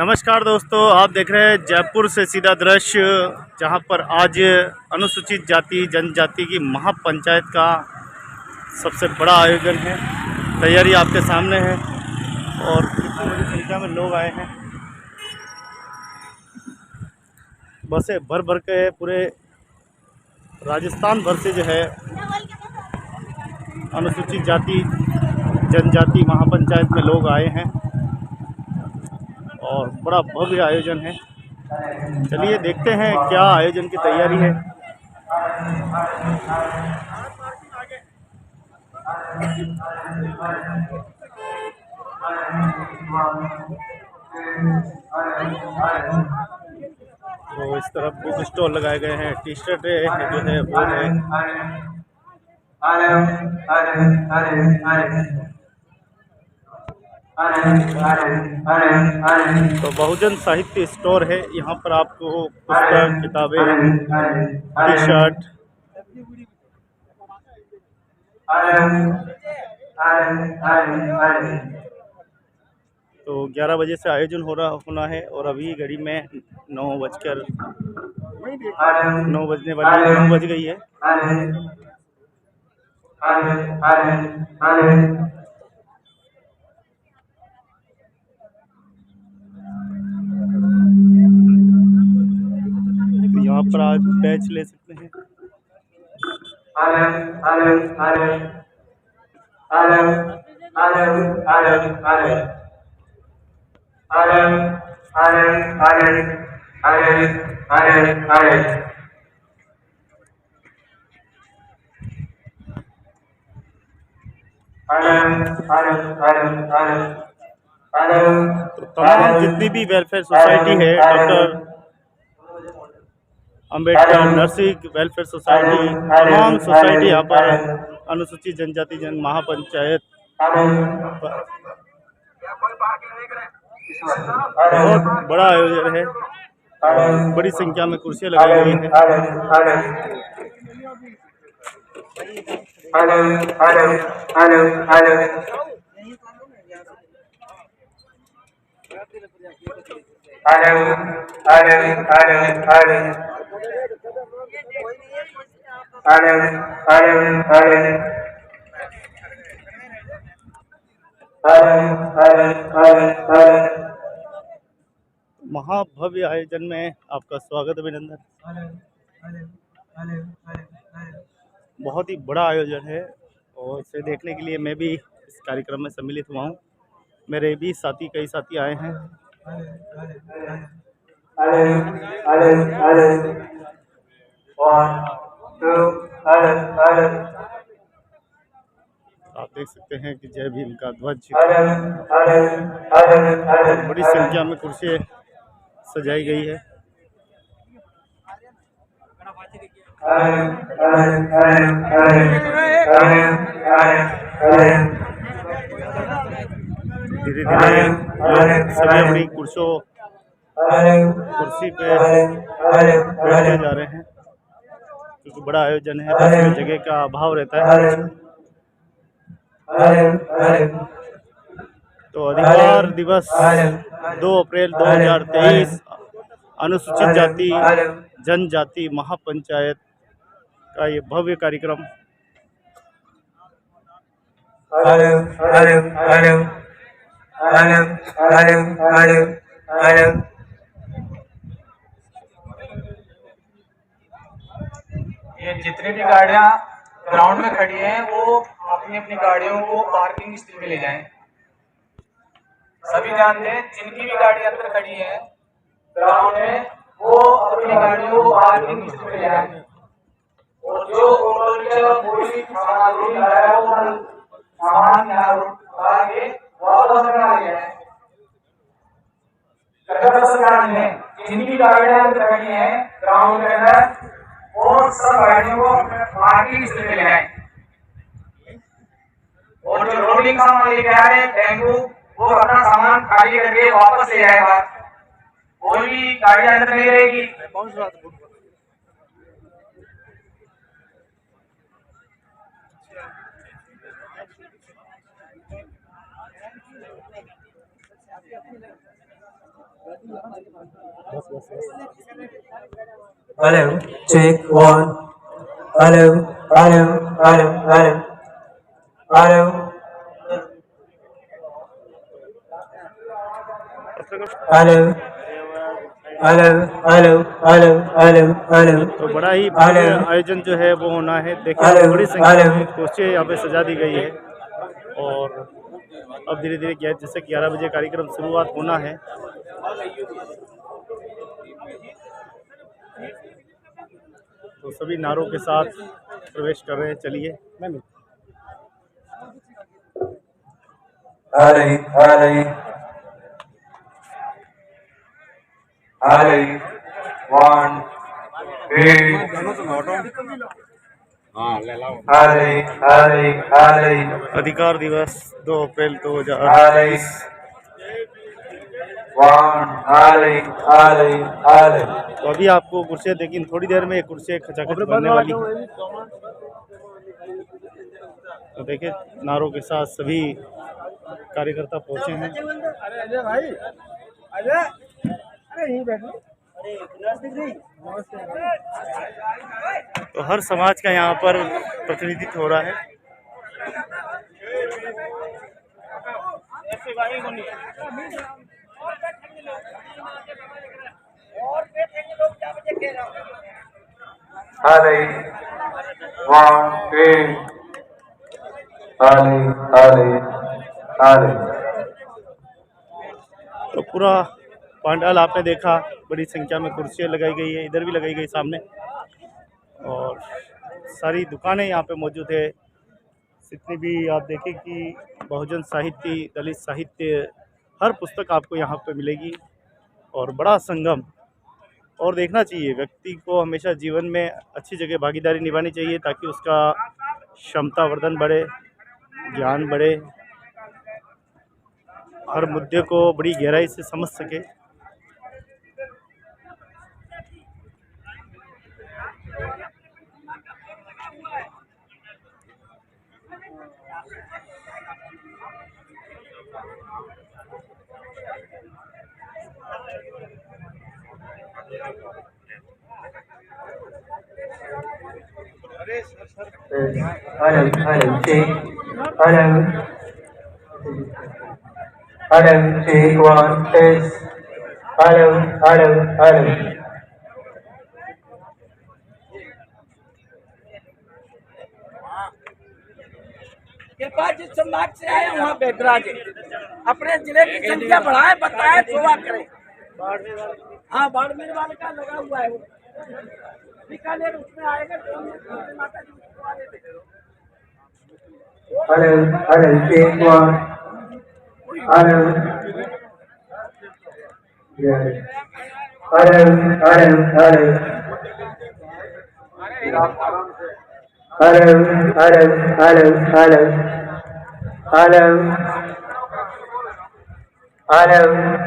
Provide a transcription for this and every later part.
नमस्कार दोस्तों, आप देख रहे हैं जयपुर से सीधा दृश्य, जहां पर आज अनुसूचित जाति जनजाति की महापंचायत का सबसे बड़ा आयोजन है। तैयारी आपके सामने है और कितनी बड़ी संख्या में लोग आए हैं। बसें भर भर के पूरे राजस्थान भर से जो है अनुसूचित जाति जनजाति महापंचायत में लोग आए हैं और बड़ा भव्य आयोजन है। चलिए देखते हैं क्या आयोजन की तैयारी है। तो इस तरफ बुक स्टॉल लगाए गए हैं, टी शर्ट जो है वो है। तो बहुजन साहित्य स्टोर है, यहाँ पर आपको पुस्तक, किताबें, टी शर्ट। तो 11 बजे से आयोजन होना है और अभी घड़ी में 9 बजने वाली 9 बज गई है। तो यहाँ पर आज बैच ले सकते हैं। तो तमाम जितनी भी वेलफेयर सोसाइटी है, doctor Ambedkar nursing welfare society, तमाम सोसाइटी यहाँ पर अनुसूचित जनजाति जन महापंचायत बहुत बड़ा आयोजन है। बड़ी संख्या में कुर्सियाँ लगाई गई हैं। महाभव्य आयोजन में आपका स्वागत, अभिनंदन। बहुत ही बड़ा आयोजन है और इसे देखने के लिए मैं भी इस कार्यक्रम में सम्मिलित हुआ हूँ। मेरे भी कई साथी आए हैं। आप देख सकते हैं कि जय भीम का ध्वज, बड़ी संख्या में कुर्सियाँ सजाई गई है। धीरे धीरे लोग सभी अपनी कुर्सी पे बैठते जा रहे हैं, क्योंकि बड़ा आयोजन है तो इसमें जगह का अभाव रहता है। तो अधिकार दिवस 2 अप्रैल 2023 अनुसूचित जाति जनजाति महापंचायत का ये भव्य कार्यक्रम ये जितनी भी गाड़ियां ग्राउंड में खड़ी हैं वो अपनी अपनी गाड़ियों को पार्किंग स्थल में ले जाएं। सभी ध्यान दें, जिनकी भी गाड़ी अंदर खड़ी है ग्राउंड में वो अपनी गाड़ियों को पार्किंग स्थल में ले जाएं। और जो ऑटो रिक्शा कोई सामान लाया वो सामान उठा के वापस अपना ले जाए। जिनकी गाड़ियां अंदर खड़ी हैं ग्राउंड के अंदर और सब गाड़ियों को पार्किंग स्थल में ले जाएं। और जो लोडिंग सामान लेके आ रहे हैं टेम्पो, वो अपना सामान खाली करके वापस ले जाएगा। कोई भी गाड़ी अंदर नहीं रहेगी। Hello, check one. Hello, hello, hello, hello, hello, hello, hello, hello, hello, hello, hello, तो बड़ा ही भव्य hello, आयोजन जो है वो होना है। देखिए हेलो, बड़ी संख्या हेलो। में कुर्सियाँ यहाँ पे सजा दी गई है और अब धीरे धीरे जैसे 11 बजे कार्यक्रम शुरुआत होना है। तो सभी नारों के साथ प्रवेश कर रहे हैं। चलिए Alley, alley, alley, one, alley, alley, alley, अधिकार दिवस 2 अप्रैल 2000। alley, one, alley, alley, alley. तो अभी आपको कुर्सियाँ देखिए, थोड़ी देर में ये कुर्सियाँ खचाखच बनने वाली हैं। तो देखिए नारों के साथ सभी कार्यकर्ता पहुंचे हैं। तो हर समाज का यहाँ पर प्रतिनिधित्व हो रहा है। Alley, one, alley, alley, alley. तो पूरा पंडाल आपने देखा, बड़ी संख्या में कुर्सियाँ लगाई गई है, इधर भी लगाई गई सामने, और सारी दुकानें यहाँ पे मौजूद है। जितनी भी आप देखें कि बहुजन साहित्य, दलित साहित्य, हर पुस्तक आपको यहाँ पे मिलेगी और बड़ा संगम। और देखना चाहिए, व्यक्ति को हमेशा जीवन में अच्छी जगह भागीदारी निभानी चाहिए ताकि उसका क्षमता वर्धन बढ़े, ज्ञान बढ़े, हर मुद्दे को बड़ी गहराई से समझ सके। Hello, hello, check. Hello, hello, check one, test. Hello, hello, hello. कृपा जिस संभाग से आए वहाँ बैठा जी अपने जिले की संख्या बढ़ाए, बताए, सेवा करें। हाँ, बाड़मेर वाले का लगा हुआ है वो, बीकानेर उसमें आएगा तो हम माता जी को करवा देते। Hello, hello, check one. Hello. Yeah. Hello, hello, hello. Hello, hello, hello, hello. Hello. Hello,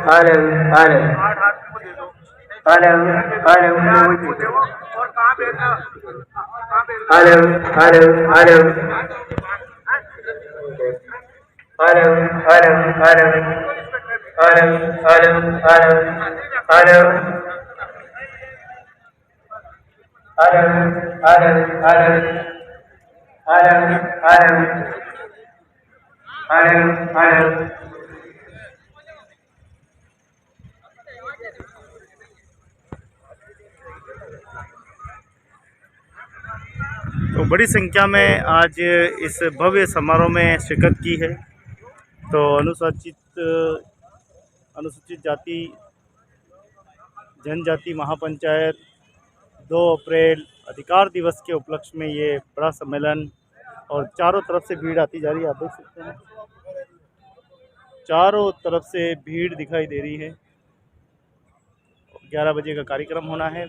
hello, hello. Hello, hello. Hello, hello, hello. Hello, hello, hello. Hello, hello, hello. Hello. Hello, hello, hello. Hello, hello. Hello, hello. तो बड़ी संख्या में आज इस भव्य समारोह में शिरकत की है। तो अनुसूचित जाति जनजाति महापंचायत 2 अप्रैल अधिकार दिवस के उपलक्ष्य में ये बड़ा सम्मेलन, और चारों तरफ से भीड़ आती जा रही है। आप देख सकते हैं चारों तरफ से भीड़ दिखाई दे रही है। 11 बजे का कार्यक्रम होना है।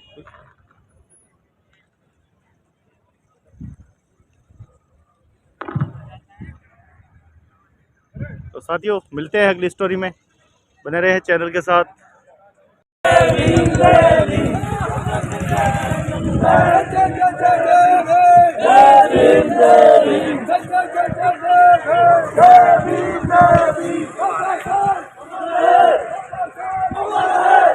तो साथियों, मिलते हैं अगली स्टोरी में, बने रहे चैनल के साथ। जय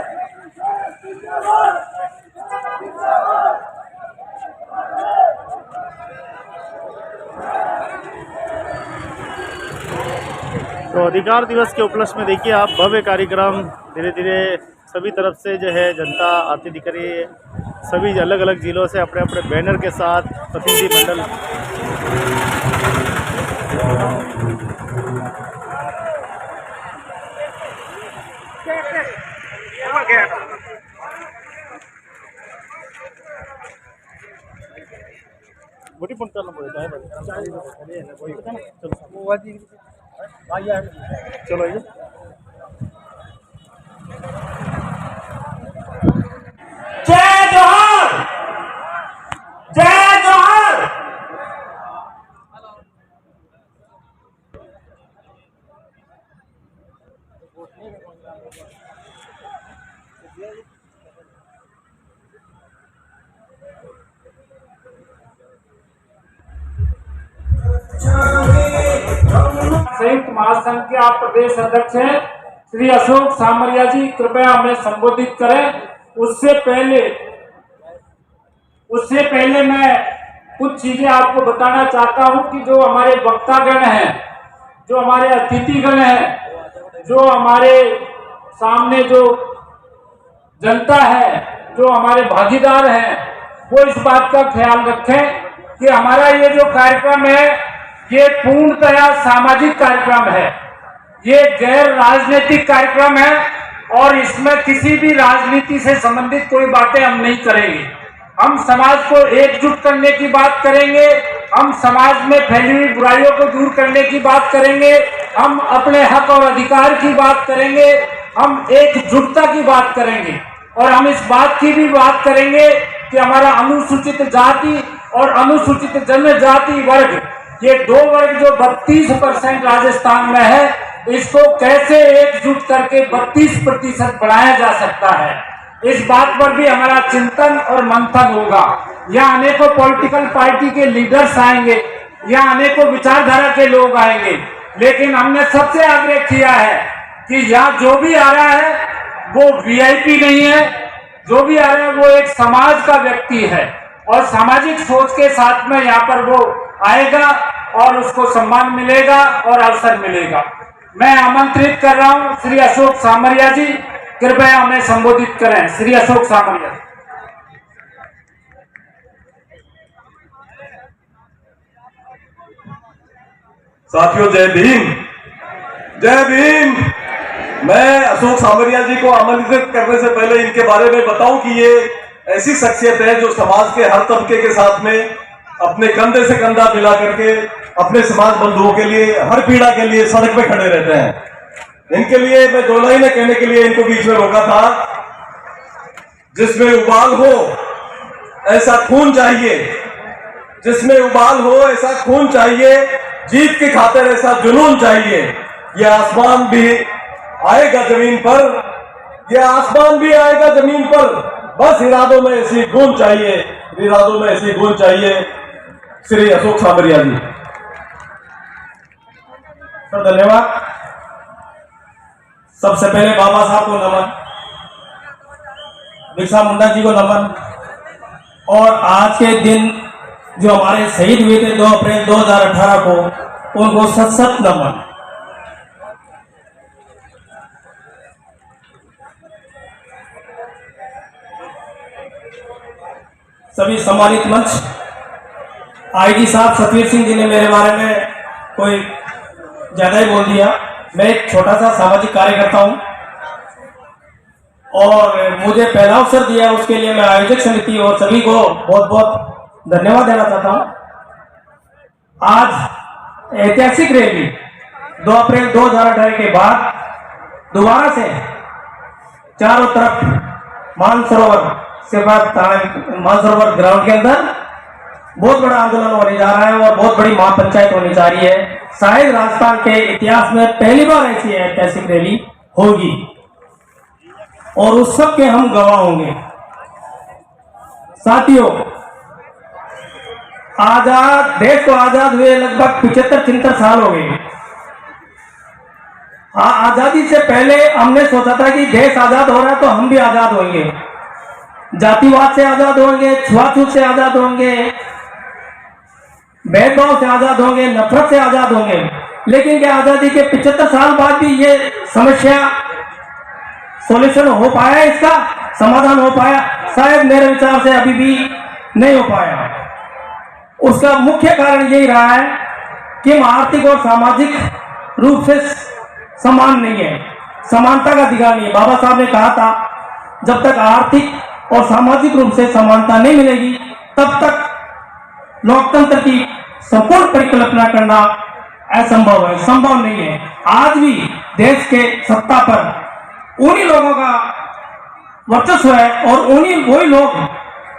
अधिकार दिवस के उपलक्ष्य में देखिए आप भव्य कार्यक्रम धीरे धीरे सभी तरफ से जो है जनता आती दिख रही है। सभी अलग अलग जिलों से अपने अपने बैनर के साथ प्रतिनिधि मंडल चलो ये जय जोहर, जय जोहर। संयुक्त महासंघ के आप प्रदेश अध्यक्ष हैं श्री अशोक सामरिया जी, कृपया हमें संबोधित करें। उससे पहले मैं कुछ चीजें आपको बताना चाहता हूं कि जो हमारे वक्तागण हैं, जो हमारे अतिथिगण हैं, जो हमारे सामने जो जनता है, जो हमारे भागीदार हैं, वो इस बात का ख्याल रखें कि हमारा ये जो कार्यक्रम है ये पूर्णतया सामाजिक कार्यक्रम है। ये गैर राजनीतिक कार्यक्रम है और इसमें किसी भी राजनीति से संबंधित कोई बातें हम नहीं करेंगे। हम समाज को एकजुट करने की बात करेंगे, हम समाज में फैली हुई बुराइयों को दूर करने की बात करेंगे, हम अपने हक और अधिकार की बात करेंगे, हम एकजुटता की बात करेंगे और हम इस बात की भी बात करेंगे कि हमारा अनुसूचित जाति और अनुसूचित जनजाति वर्ग, ये दो वर्ग जो 32% राजस्थान में है, इसको कैसे एकजुट करके 32% बढ़ाया जा सकता है, इस बात पर भी हमारा चिंतन और मंथन होगा। यहाँ अनेकों पॉलिटिकल पार्टी के लीडर्स आएंगे, यहाँ अनेकों विचारधारा के लोग आएंगे, लेकिन हमने सबसे आग्रह किया है कि यहाँ जो भी आ रहा है वो वीआईपी नहीं है, जो भी आ रहा है वो एक समाज का व्यक्ति है और सामाजिक सोच के साथ में यहाँ पर वो आएगा और उसको सम्मान मिलेगा और अवसर मिलेगा। मैं आमंत्रित कर रहा हूं श्री अशोक सामरिया जी, कृपया हमें संबोधित करें। श्री अशोक सामरिया। साथियों जय भीम, जय भीम। मैं अशोक सामरिया जी को आमंत्रित करने से पहले इनके बारे में बताऊं कि ये ऐसी शख्सियत है जो समाज के हर तबके के साथ में अपने कंधे से कंधा मिला करके अपने समाज बंधुओं के लिए, हर पीड़ा के लिए सड़क पे खड़े रहते हैं। इनके लिए मैं दो लाइनें कहने के लिए इनको बीच में रोका था। जिसमें उबाल हो ऐसा खून चाहिए, जिसमें उबाल हो ऐसा खून चाहिए, जीत की खातिर ऐसा जुनून चाहिए। यह आसमान भी आएगा जमीन पर, यह आसमान भी आएगा जमीन पर, बस इरादों में ऐसी गूंज चाहिए, इरादों में ऐसी गूंज चाहिए। श्री अशोक सामरिया जी। सर धन्यवाद। सबसे पहले बाबा साहब को नमन, बिरसा मुंडा जी को नमन, और आज के दिन जो हमारे शहीद हुए थे 2 अप्रैल 2018 को, उनको सत सत नमन। सभी सम्मानित मंच, आईजी साहब सतवीर सिंह जी ने मेरे बारे में कोई ज्यादा ही बोल दिया। मैं एक छोटा सा सामाजिक कार्यकर्ता हूं और मुझे पहला अवसर दिया, उसके लिए मैं आयोजक समिति और सभी को बहुत बहुत धन्यवाद देना चाहता हूं। आज ऐतिहासिक रैली 2 अप्रैल 2018 के बाद दोबारा से चारों तरफ मानसरोवर से बाद मानसरोवर ग्राउंड के अंदर बहुत बड़ा आंदोलन होने जा रहा है और बहुत बड़ी महापंचायत होने जा रही है। शायद राजस्थान के इतिहास में पहली बार ऐसी ऐतिहासिक रैली होगी और उस सब के हम गवाह होंगे। साथियों, आजाद देश को आजाद हुए लगभग 75-73 साल हो गए। आजादी से पहले हमने सोचा था कि देश आजाद हो रहा है तो हम भी आजाद होंगे, जातिवाद से आजाद होंगे, छुआछूत से आजाद होंगे, भेदभाव से आजाद होंगे, नफरत से आजाद होंगे। लेकिन क्या आजादी के 75 साल बाद भी ये समस्या सॉल्यूशन हो पाया, इसका समाधान हो पाया? शायद मेरे विचार से अभी भी नहीं हो पाया। उसका मुख्य कारण यही रहा है कि हम आर्थिक और सामाजिक रूप से समान नहीं है, समानता का अधिकार नहीं है। बाबा साहब ने कहा था जब तक आर्थिक और सामाजिक रूप से समानता नहीं मिलेगी तब तक लोकतंत्र की संपूर्ण परिकल्पना करना असंभव है, संभव नहीं है। आज भी देश के सत्ता पर उन्हीं लोगों का वर्चस्व है और वही लोग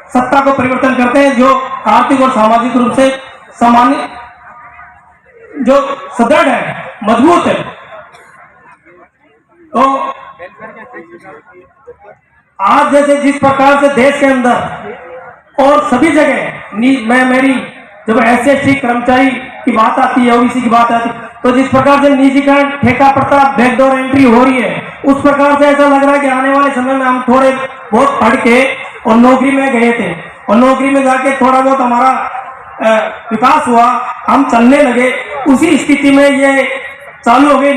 सत्ता को परिवर्तन करते हैं जो आर्थिक और सामाजिक रूप से सामान्य, जो सुदृढ़ है, मजबूत है। तो आज जैसे जिस प्रकार से देश के अंदर और सभी जगह मेरी जब SC/ST कर्मचारी की बात आती है, OBC की बात आती है, तो जिस प्रकार से निजीकरण, ठेका प्रथा, बैकडोर एंट्री हो रही है, उस प्रकार से ऐसा लग रहा है कि आने वाले समय में हम थोड़े बहुत पढ़ के और नौकरी में गए थे और नौकरी में जाके थोड़ा बहुत हमारा विकास हुआ, हम चलने लगे, उसी स्थिति में ये चालू हो गई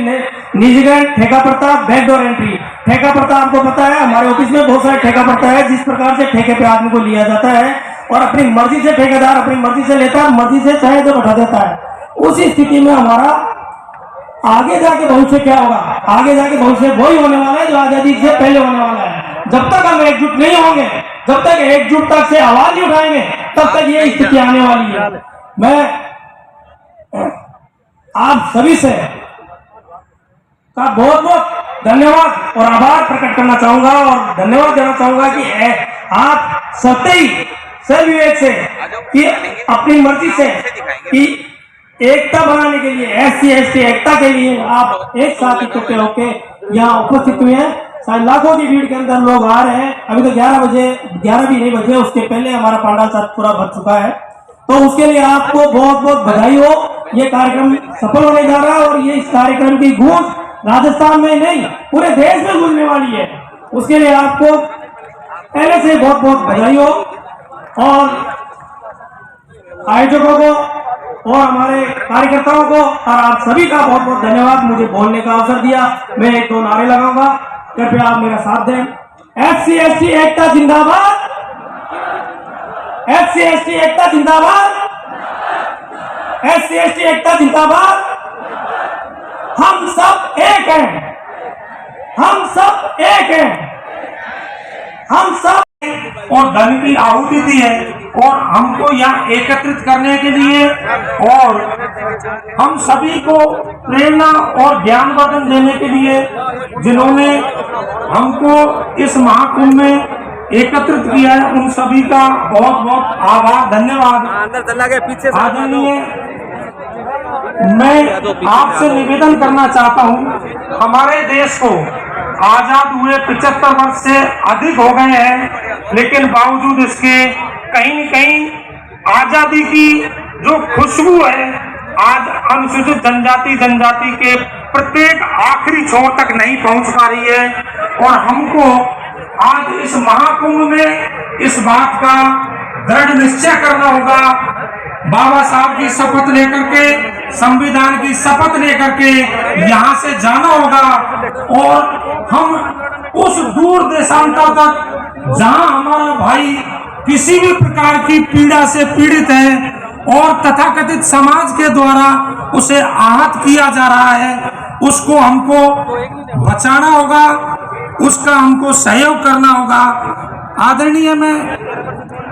निजीकरण, ठेका प्रथा, बैकडोर एंट्री। ठेका प्रथा आपको पता है, हमारे ऑफिस में बहुत सारे ठेका प्रथा है, जिस प्रकार से ठेके पे आदमी को लिया जाता है और अपनी मर्जी से ठेकेदार अपनी मर्जी से लेता है, मर्जी से चाहे तो बैठा देता है। उसी स्थिति में हमारा आगे जाके भविष्य क्या होगा? आगे जाके भविष्य वही होने वाला है जो आजादी से पहले होने वाला है। जब तक हम एकजुट नहीं होंगे, जब तक एकजुटता से आवाज नहीं उठाएंगे, तब तक ये स्थिति आने वाली है। मैं आप सभी से का बहुत बहुत धन्यवाद और आभार प्रकट करना चाहूंगा और धन्यवाद देना चाहूंगा कि आप विवेक से कि अपनी मर्जी से कि एकता बनाने के लिए, SC/ST एकता के लिए आप एक साथ इकट्ठे होकर यहाँ उपस्थित हुए हैं। शायद लाखों की भीड़ के अंदर लोग आ रहे हैं। अभी तो 11 भी नहीं बजे, उसके पहले हमारा पांडाल साथ पूरा भर चुका है। तो उसके लिए आपको बहुत बहुत बधाई हो। ये कार्यक्रम सफल होने जा रहा है और ये इस कार्यक्रम की गूंज राजस्थान में नहीं पूरे देश में गूंजने वाली है। उसके लिए आपको पहले से बहुत बहुत बधाई हो और आयोजकों को और हमारे कार्यकर्ताओं को और आप सभी का बहुत बहुत धन्यवाद मुझे बोलने का अवसर दिया। मैं 1-2 नारे लगाऊंगा, कृपया आप मेरा साथ दें। SC/ST एकता जिंदाबाद, SC/ST एकता जिंदाबाद, SC/ST एकता जिंदाबाद। हम सब एक हैं, हम सब एक हैं, हम सब और धन की आहुति दी है और हमको यहाँ एकत्रित करने के लिए और हम सभी को प्रेरणा और ज्ञानवर्धन देने के लिए जिन्होंने हमको इस महाकुंभ में एकत्रित किया है, उन सभी का बहुत बहुत आभार, धन्यवाद। आदरणीय, मैं आपसे निवेदन करना चाहता हूँ, हमारे देश को आजाद हुए 75 वर्ष से अधिक हो गए हैं, लेकिन बावजूद इसके कहीं न कहीं आजादी की जो खुशबू है आज अनुसूचित जनजाति के प्रत्येक आखिरी छोर तक नहीं पहुंच पा रही है। और हमको आज इस महाकुंभ में इस बात का दृढ़ निश्चय करना होगा, बाबा साहब की शपथ लेकर के, संविधान की शपथ लेकर के यहाँ से जाना होगा और हम उस दूर देशांतर तक जहाँ हमारा भाई किसी भी प्रकार की पीड़ा से पीड़ित है और तथाकथित समाज के द्वारा उसे आहत किया जा रहा है, उसको हमको बचाना होगा, उसका हमको सहयोग करना होगा। आदरणीय, मैं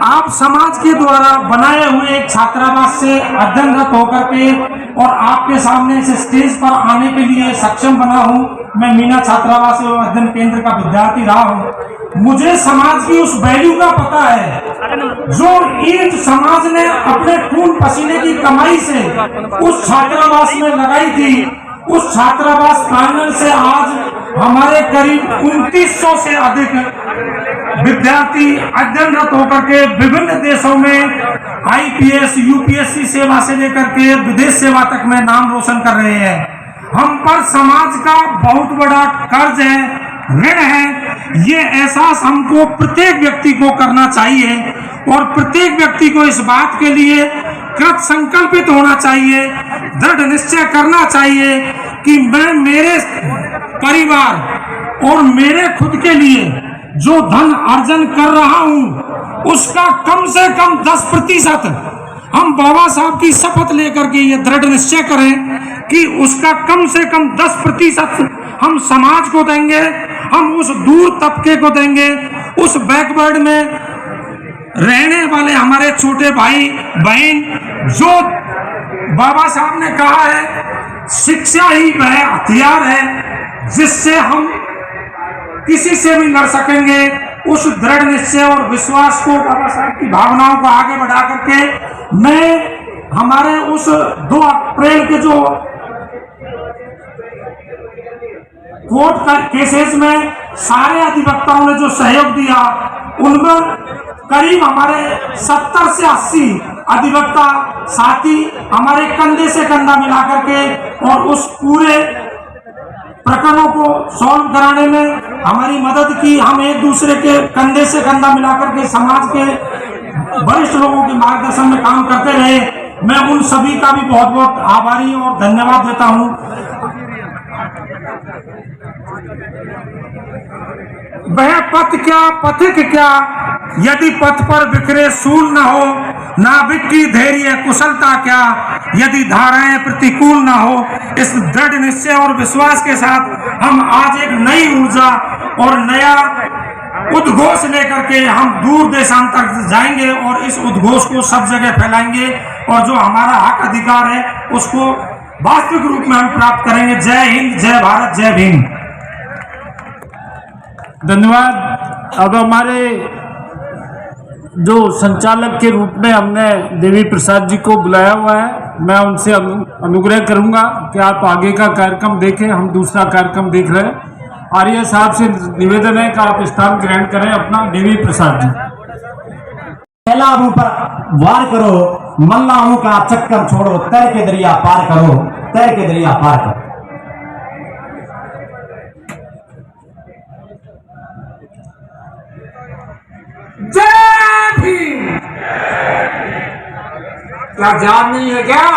आप समाज के द्वारा बनाए हुए एक छात्रावास से अध्ययनरत होकर के और आपके सामने इस स्टेज पर आने के लिए सक्षम बना हूं। मैं मीना छात्रावास एवं अध्ययन केंद्र का विद्यार्थी रहा हूं। मुझे समाज की उस वैल्यू का पता है जो ईंट समाज ने अपने खून पसीने की कमाई से उस छात्रावास में लगाई थी। उस छात्रावास प्रांगण से आज हमारे करीब 2900 से अधिक विद्यार्थी अध्ययनरत होकर के विभिन्न देशों में IPS, UPSC सेवा से लेकर के विदेश सेवा तक में नाम रोशन कर रहे हैं। हम पर समाज का बहुत बड़ा कर्ज है, ऋण है। ये एहसास हमको प्रत्येक व्यक्ति को करना चाहिए और प्रत्येक व्यक्ति को इस बात के लिए कृत संकल्पित होना चाहिए, दृढ़ निश्चय करना चाहिए कि मैं मेरे परिवार और मेरे खुद के लिए जो धन अर्जन कर रहा हूं उसका कम से कम 10% हम बाबा साहब की शपथ लेकर के ये दृढ़ निश्चय करें कि उसका कम से कम 10% हम समाज को देंगे, हम उस दूर तबके को देंगे, उस बैकवर्ड में रहने वाले हमारे छोटे भाई बहन, जो बाबा साहब ने कहा है शिक्षा ही वह हथियार है जिससे हम किसी से भी लड़ सकेंगे। उस दृढ़ निश्चय और विश्वास को, बाबा साहब की भावनाओं को आगे बढ़ा करके मैं हमारे उस 2 अप्रैल के जो कोर्ट का केसेस में सारे अधिवक्ताओं ने जो सहयोग दिया उनमें करीब हमारे 70 से 80 अधिवक्ता साथी हमारे कंधे से कंधा मिलाकर के और उस पूरे प्रकरणों को सॉल्व कराने में हमारी मदद की। हम एक दूसरे के कंधे से कंधा मिलाकर के समाज के वरिष्ठ लोगों के मार्गदर्शन में काम करते रहे। मैं उन सभी का भी बहुत बहुत आभारी और धन्यवाद देता हूं। वह पथ क्या पथिक क्या, यदि पथ पर बिखरे सूल न हो, नाविक की धैर्य कुशलता क्या, यदि धाराएं प्रतिकूल न हो। इस दृढ़ निश्चय और विश्वास के साथ हम आज एक नई ऊर्जा और नया उद्घोष लेकर के हम दूर देशांतर जाएंगे और इस उद्घोष को सब जगह फैलाएंगे और जो हमारा हक अधिकार है उसको वास्तविक रूप में हम प्राप्त करेंगे। जय हिंद, जय भारत, जय भीम। धन्यवाद। अब हमारे जो संचालक के रूप में हमने देवी प्रसाद जी को बुलाया हुआ है, मैं उनसे अनुग्रह करूंगा कि आप आगे का कार्यक्रम देखें, हम दूसरा कार्यक्रम देख रहे हैं। आर्य साहब से निवेदन है कि आप स्थान ग्रहण करें अपना। देवी प्रसाद जी। पहला मुंह पर वार करो, मल्लाहों का चक्कर छोड़ो, तैर के दरिया पार करो, तैर के दरिया पार करो। जय भीम। क्या जान नहीं है क्या?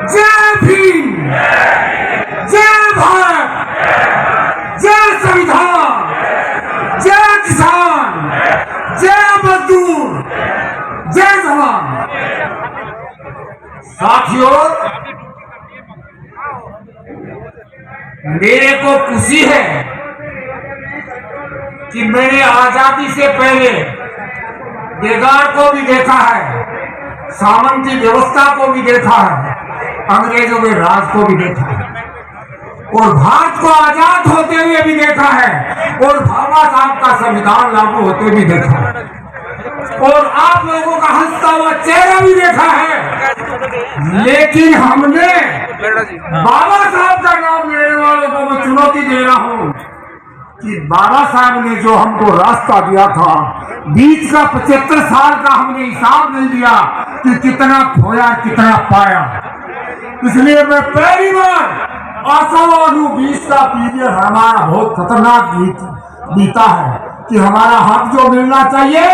जय भीम, जय भारत, जय संविधान, जय किसान, जय मजदूर, जय जवान। साथियों, मेरे को खुशी है कि मैंने आजादी से पहले बेगार को भी देखा है, सामंती व्यवस्था को भी देखा है, अंग्रेजों के राज को भी देखा है और भारत को आजाद होते हुए भी देखा है और बाबा साहब का संविधान लागू होते भी देखा है और आप लोगों का हंसता हुआ चेहरा भी देखा है। लेकिन हमने बाबा साहब का नाम लेने वालों को मैं चुनौती दे रहा हूं कि बाबा साहब ने जो हमको रास्ता दिया था, बीच का 75 साल का हमने हिसाब नहीं दिया कि कितना खोया कितना पाया। इसलिए मैं पहली बार आशावाद हूं 20 का पीरियड हमारा बहुत खतरनाक बीता है कि हमारा हक जो मिलना चाहिए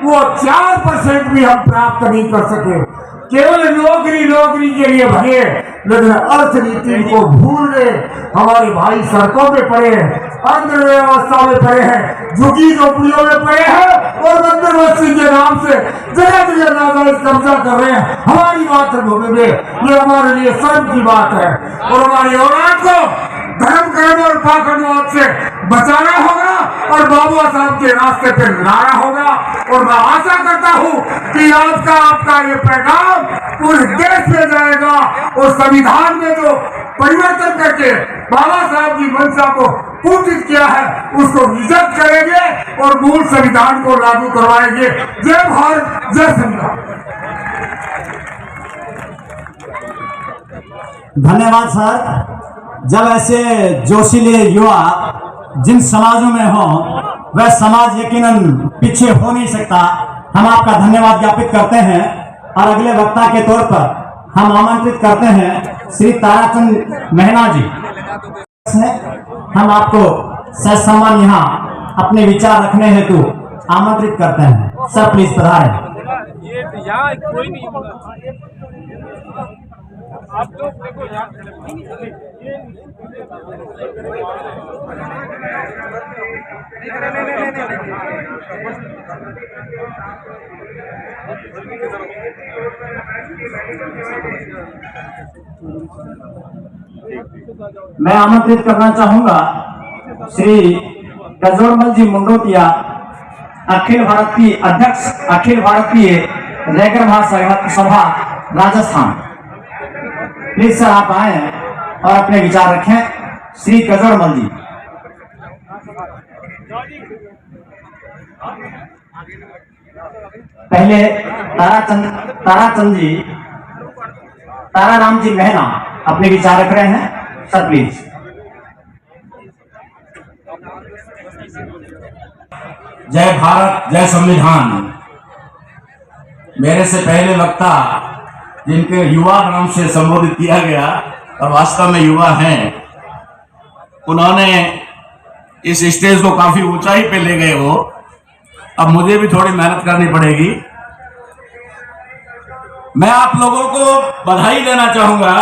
वो 4% भी हम प्राप्त नहीं कर सके। केवल नौकरी के लिए भगे, लेकिन अर्थनीति को भूल गए। हमारे भाई सड़कों पे पड़े हैं, अर्थव्यवस्था में पड़े हैं, झुग्गी झोपड़ियों में पड़े हैं और मंदिर मस्जिद के नाम से जगह जगह नाजायज कब्जा कर रहे हैं हमारी मातृभूमि में। ये हमारे लिए शर्म की बात है और हमारी औलाद को धर्म कर्म और पाखंडवाद से बचाना होगा और बाबा साहब के रास्ते पे लाना होगा। और मैं आशा करता हूँ कि आपका ये पैगाम पूरे देश में जाएगा और संविधान में जो परिवर्तन करके बाबा साहब की मंशा को पूजित किया है उसको रिजेक्ट करेंगे और मूल संविधान को लागू करवाएंगे। जय भारत, जय संविधान। धन्यवाद सर। जब ऐसे जोशीले युवा जिन समाजों में हो वह समाज यकीनन पीछे हो नहीं सकता। हम आपका धन्यवाद ज्ञापित करते हैं और अगले वक्ता के तौर पर हम आमंत्रित करते हैं श्री ताराचंद महना जी। हम आपको ससम्मान यहाँ अपने विचार रखने हेतु आमंत्रित करते हैं। सर प्लीज पधारें। मैं आमंत्रित करना चाहूंगा श्री गजोरमल जी मुंडोतिया, अखिल भारतीय अध्यक्ष, अखिल भारतीय रैगर महासभा राजस्थान। प्लीज सर आप आए और अपने विचार रखें। श्री गजोरमल जी। पहले ताराचंद जी, ताराराम जी मेहना अपने विचार रख रहे हैं सर, प्लीज। जय भारत, जय संविधान। मेरे से पहले वक्ता जिनके युवा नाम से संबोधित किया गया और वास्तव में युवा हैं, उन्होंने इस स्टेज को काफी ऊंचाई पे ले गए हो। अब मुझे भी थोड़ी मेहनत करनी पड़ेगी। मैं आप लोगों को बधाई देना चाहूंगा,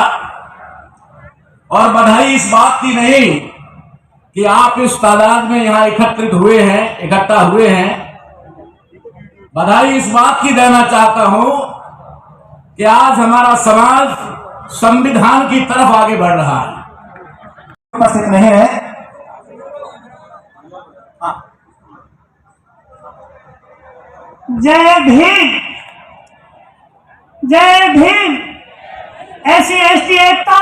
और बधाई इस बात की नहीं कि आप इस तादाद में यहां इकट्ठा हुए हैं। बधाई इस बात की देना चाहता हूं कि आज हमारा समाज संविधान की तरफ आगे बढ़ रहा है। उपस्थित नहीं है। जय भीम, जय भीम। SC/ST एकता।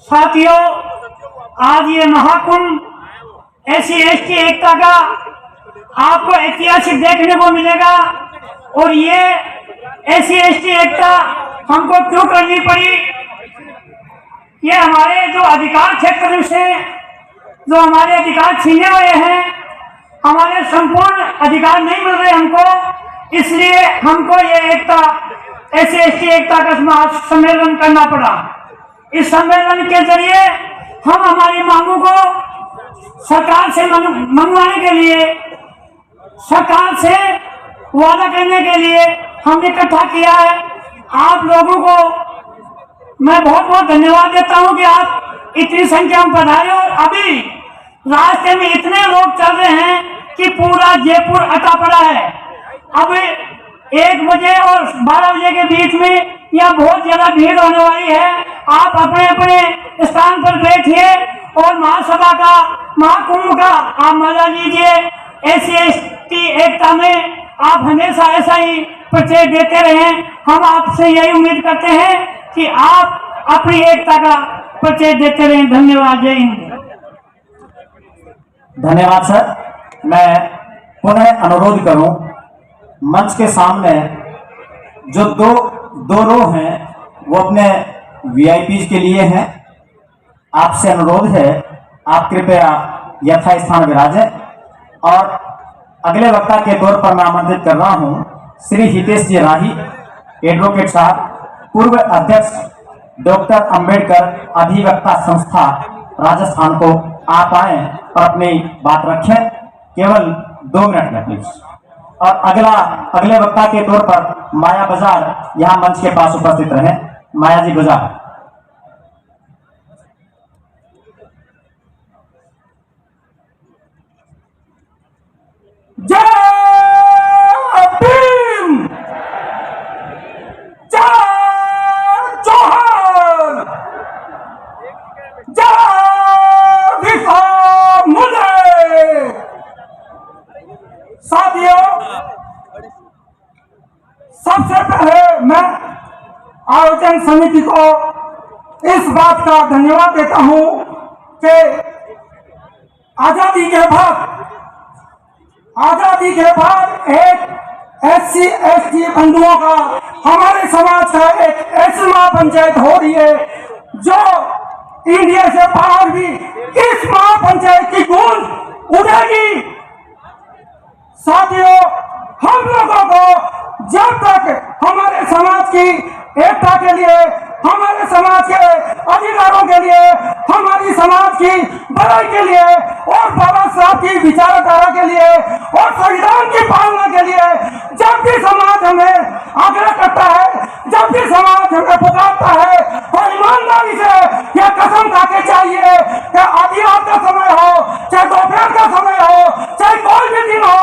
साथियों, आज ये महाकुंभ SC/ST एकता का आपको ऐतिहासिक देखने को मिलेगा। और ये SC/ST एकता हमको क्यों करनी पड़ी? ये हमारे जो अधिकार क्षेत्र से जो हमारे अधिकार छीने हुए हैं, हमारे संपूर्ण अधिकार नहीं मिल रहे हमको, इसलिए हमको ये एकता SC/ST एकता का सम्मेलन करना पड़ा। इस सम्मेलन के जरिए हम हमारी मांगों को सरकार से मंगवाने के लिए, सरकार से वादा करने के लिए हमने इकट्ठा किया है। आप लोगों को मैं बहुत बहुत धन्यवाद देता हूं कि आप इतनी संख्या में पधारे। और अभी रास्ते में इतने लोग चल रहे हैं कि पूरा जयपुर अटा पड़ा है। अब 1 बजे और 12 बजे के बीच में यहाँ बहुत ज्यादा भीड़ होने वाली है। आप अपने अपने स्थान पर बैठिए और महासभा का, महाकुंभ का आप मजा लीजिए। SC/ST एकता में आप हमेशा ऐसा ही परिचय देते रहें। हम आपसे यही उम्मीद करते हैं कि आप अपनी एकता का परिचय देते रहें। धन्यवाद। जय हिंद। धन्यवाद सर। मैं पुनः अनुरोध करूं, मंच के सामने जो दो रो हैं वो अपने VIPs के लिए हैं। आपसे अनुरोध है, आप कृपया यथा स्थान विराजें। और अगले वक्ता के तौर पर मैं आमंत्रित कर रहा हूं श्री हितेश जी राही, एडवोकेट साहब, पूर्व अध्यक्ष डॉक्टर अंबेडकर अधिवक्ता संस्था राजस्थान को। आप आए और अपनी बात रखें, केवल 2 मिनट में प्लीज। और अगले वक्ता के तौर पर माया बाजार यहाँ मंच के पास उपस्थित रहे। माया जी बाजार। जय भीम, जय जोहर, जय किसान मुझे। साथियों, सबसे पहले मैं आयोजन समिति को इस बात का धन्यवाद देता हूं कि आजादी के बाद एक SC/ST बंधुओं का, हमारे समाज का एक ऐसी महापंचायत हो रही है जो इंडिया से बाहर भी इस महापंचायत की गूंज उठेगी। साथियों, हम लोगों को जब तक हमारे समाज की एकता के लिए, हमारे समाज के अधिकारों के लिए, हमारी समाज की भलाई के लिए और बाबा साहब की विचारधारा के लिए और संविधान की पालना के लिए जब भी समाज हमें आग्रह करता है, जब भी समाज हमें पुकारता है, तो ईमानदारी से यह कसम खा के चाहिए कि आधी रात का समय हो, चाहे दोपहर का समय हो, चाहे कोई भी दिन हो,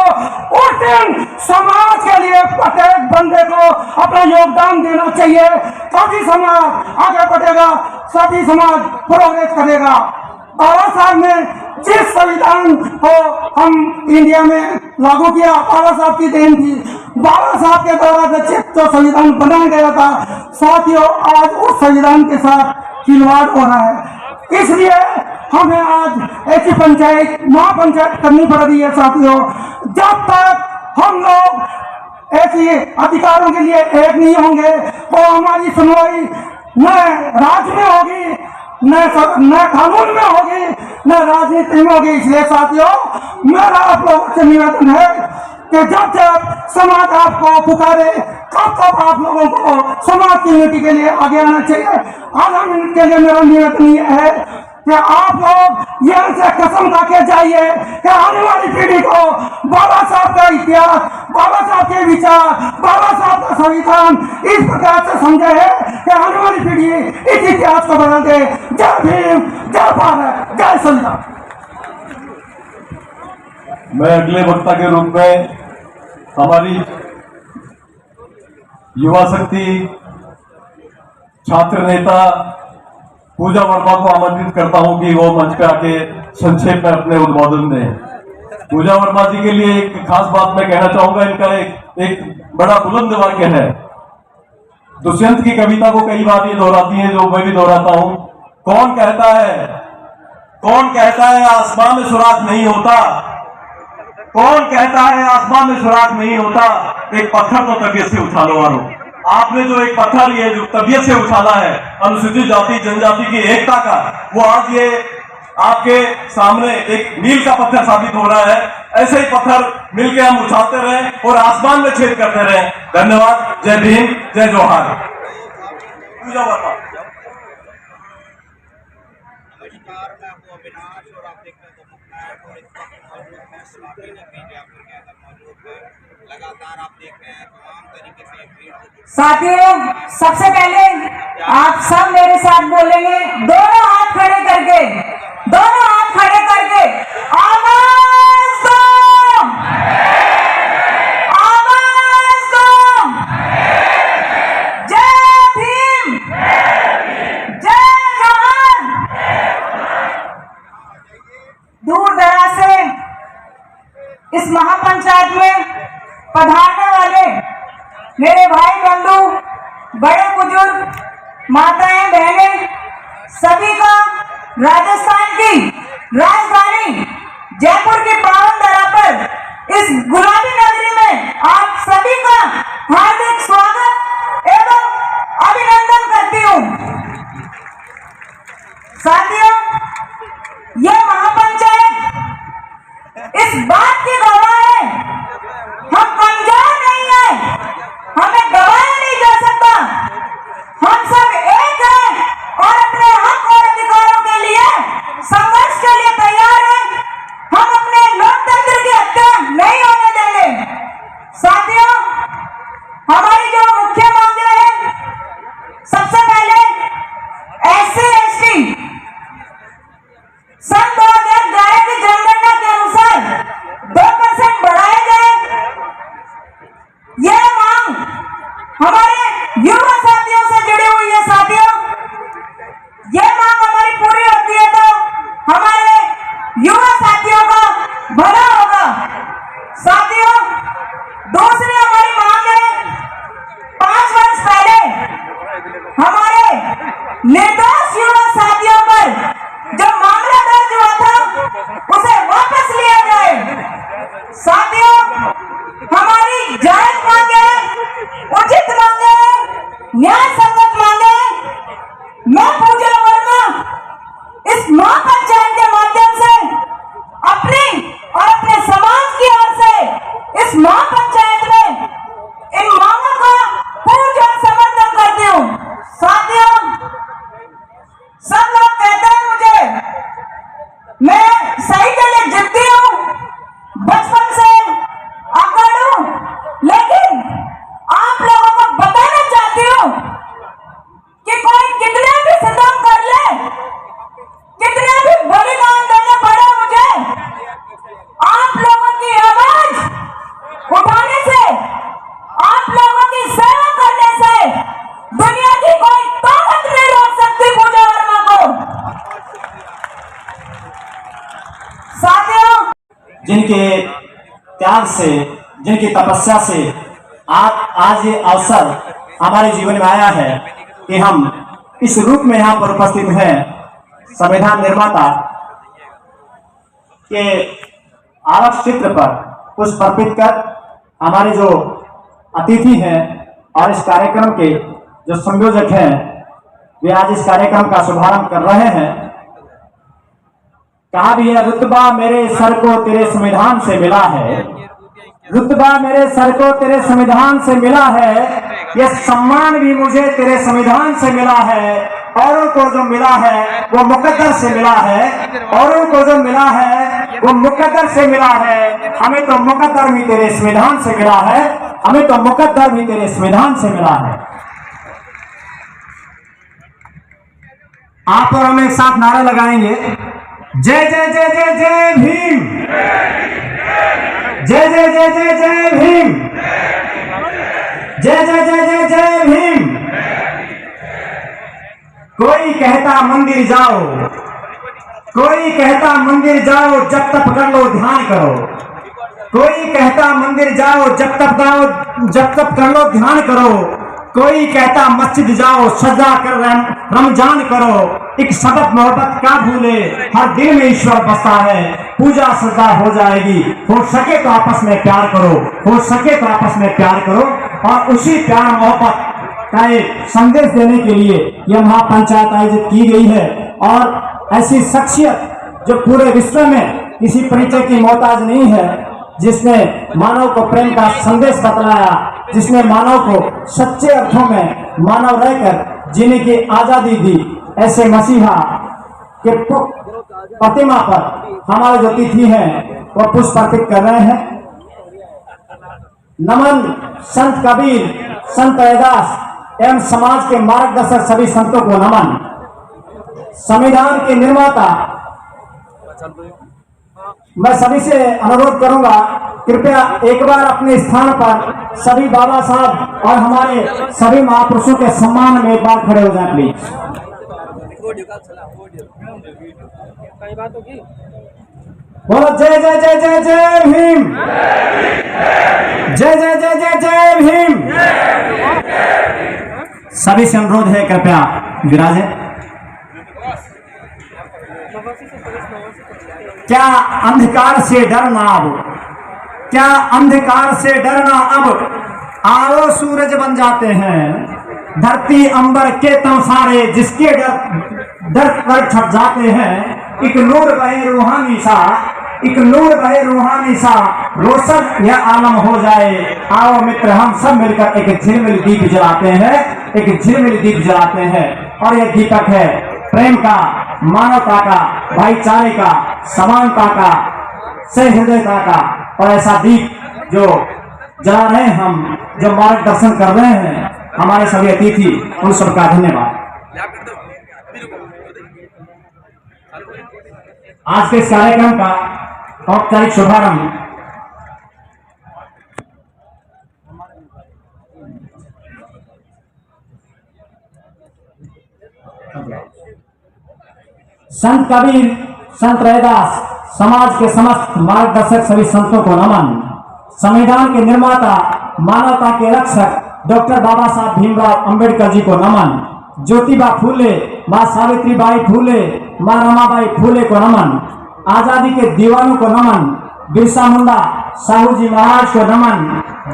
उस दिन समाज के लिए प्रत्येक बंदे को अपना योगदान देना चाहिए। तभी समाज आगे बढ़ेगा, सभी समाज प्रोग्रेस करेगा। बाबा साहब ने जिस संविधान को हम इंडिया में लागू किया, बाबा साहब की देन थी। बाबा साहब के द्वारा रचित जो संविधान बनाया गया था, साथियों आज उस संविधान के साथ खिलवाड़ हो रहा है। इसलिए हमें आज ऐसी पंचायत, महापंचायत करनी पड़ रही है साथियों। जब तक हम लोग ऐसी अधिकारों के लिए एक नहीं होंगे, तो हमारी सुनवाई न राज्य में होगी, न कानून में होगी, न राजनीति में होगी। इसलिए साथियों, मेरा आप लोगों से निवेदन है कि जब जब समाज आपको पुकारे, तब तब आप लोगों को समाज की यूनिटी के लिए आगे आना चाहिए। आधा मिनट के लिए मेरा निवेदन ये है कि आप लोग यह से कसम खा के जाइए कि आने वाली पीढ़ी को बाबा साहब का इतिहास, बाबा साहब के विचार, बाबा साहब का संविधान इस प्रकार से समझे है कि आने वाली पीढ़ी इस इतिहास को बदल दे। जय भीम, जय भारत, जय संविधान। मैं अगले वक्ता के रूप में हमारी युवा शक्ति छात्र नेता पूजा वर्मा को आमंत्रित करता हूं कि वो मंच पे आके संक्षेप में अपने उद्बोधन दें। पूजा वर्मा जी के लिए एक खास बात मैं कहना चाहूंगा। इनका एक बड़ा बुलंद वाक्य है। दुष्यंत की कविता को कई बार ये दोहराती है, जो मैं भी दोहराता हूं। कौन कहता है आसमान में सुराग नहीं होता? कौन कहता है आसमान में सुराग नहीं होता? एक पत्थर तो तबीयत से उछालो मारो। आपने जो एक पत्थर ये जो तबीयत से उछाला है अनुसूचित जाति जनजाति की एकता का, वो आज ये आपके सामने एक मील का पत्थर साबित हो रहा है। ऐसे ही पत्थर मिलके हम उछालते रहें और आसमान में छेद करते रहें। धन्यवाद। जय भीम, जय जोहार। पूजा वर्मा। लगातार आप देख रहे हैं तमाम तरीके से। साथियों, सबसे पहले आप सब मेरे साथ बोलेंगे, दोनों हाथ खड़े करके, दोनों हाथ खड़े करके आवाज दो, आवाज दो। जय भीम, जय जोहार। दूर दराज से इस महापंचायत में पधारने वाले मेरे भाई बंधु, बड़े बुजुर्ग, माताएं, बहनें, सभी का राजस्थान की राजधानी जयपुर की पावन धरा पर इस गुलाबी नगरी में आप सभी का हार्दिक स्वागत एवं अभिनंदन करती हूँ। साथियों, ये महापंचायत इस बात की गवाह है, हम कमजोर नहीं है, हमें दबाया नहीं जा सकता। हम सब एक हैं और अपने हक और अधिकारों के लिए संघर्ष के लिए तैयार हैं। हम अपने लोकतंत्र त्याग से, जिनकी तपस्या से आज ये अवसर हमारे जीवन में आया है कि हम इस रूप में यहाँ पर उपस्थित हैं। संविधान निर्माता के आरक्ष चित्र पर पुष्प अर्पित कर हमारे जो अतिथि हैं और इस कार्यक्रम के जो संयोजक हैं, वे आज इस कार्यक्रम का शुभारंभ कर रहे हैं। कहा भी है, रुतबा मेरे सर को तेरे संविधान से मिला है, रुतबा मेरे सर को तेरे संविधान से मिला है, यह सम्मान भी मुझे तेरे संविधान से मिला है। औरों को जो मिला है वो मुकद्दर से मिला है, औरों को जो मिला है वो मुकद्दर से मिला है। हमें तो मुकद्दर भी तेरे संविधान से मिला है, हमें तो मुकद्दर भी तेरे संविधान से मिला है। आप और हम एक साथ नारा लगाएंगे, जय जय जय जय जय भीम, जय जय जय जय जय भीम, जय जय जय जय जय भीम। कोई कहता मंदिर जाओ, कोई कहता मंदिर जाओ, जब तक कर लो ध्यान करो। कोई कहता मंदिर जाओ, जब तक कर लो ध्यान करो। कोई कहता मस्जिद जाओ, सजा कर रमजान करो। एक सबक मोहब्बत का भूले, हर दिल में ईश्वर बसता है। पूजा सजा हो जाएगी, हो सके तो आपस में प्यार करो, हो सके तो आपस में प्यार करो। और उसी प्यार मोहब्बत का एक संदेश देने के लिए यह महापंचायत आयोजित की गई है। और ऐसी शख्सियत जो पूरे विश्व में किसी परिचय की मोहताज नहीं है, जिसने मानव को प्रेम का संदेश बतलाया, जिसने मानव को सच्चे अर्थों में मानव रहकर जीने की आजादी दी, ऐसे मसीहा के प्रतिमा पर हमारे जो अतिथि हैं वह पुष्प अर्पित कर रहे हैं। नमन संत कबीर, संत रैदास एवं समाज के मार्गदर्शक सभी संतों को नमन। संविधान के निर्माता, मैं सभी से अनुरोध करूंगा, कृपया एक बार अपने स्थान पर सभी बाबा साहब और हमारे सभी महापुरुषों के सम्मान में एक बार खड़े हो जाएं प्लीज। बोलो जय जय जय जय जय भीम, जय जय जय जय जय भीम। सभी से अनुरोध है, कृपया विराजे। क्या अंधकार से डरना अब, क्या अंधकार से डरना अब, आओ सूरज बन जाते हैं। धरती अंबर के तमसारे जिसके डर पर छट जाते हैं। एक नूर बहे रूहानी सा, एक नूर बहे रूहानी सा, रोशन यह आलम हो जाए। आओ मित्र हम सब मिलकर एक झिलमिल दीप जलाते हैं, एक झिलमिल दीप जलाते हैं। और यह दीपक है प्रेम का, मानवता का, भाईचारे का, समानता का, सहृदयता का। और ऐसा दीप जो जला रहे हैं हम, जो मार्गदर्शन कर रहे हैं हमारे सभी अतिथि, उन सबका धन्यवाद। आज के इस कार्यक्रम का औपचारिक शुभारंभ संत कबीर, संत रैदास, समाज के समस्त मार्गदर्शक सभी संतों को नमन। संविधान के निर्माता, मानवता के रक्षक डॉक्टर बाबा साहब भीमराव अंबेडकर जी को नमन। ज्योतिबा फूले, माँ सावित्रीबाई फूले, माँ रमाबाई फूले को नमन। आजादी के दीवानों को नमन। बिरसा मुंडा, साहू जी महाराज को नमन।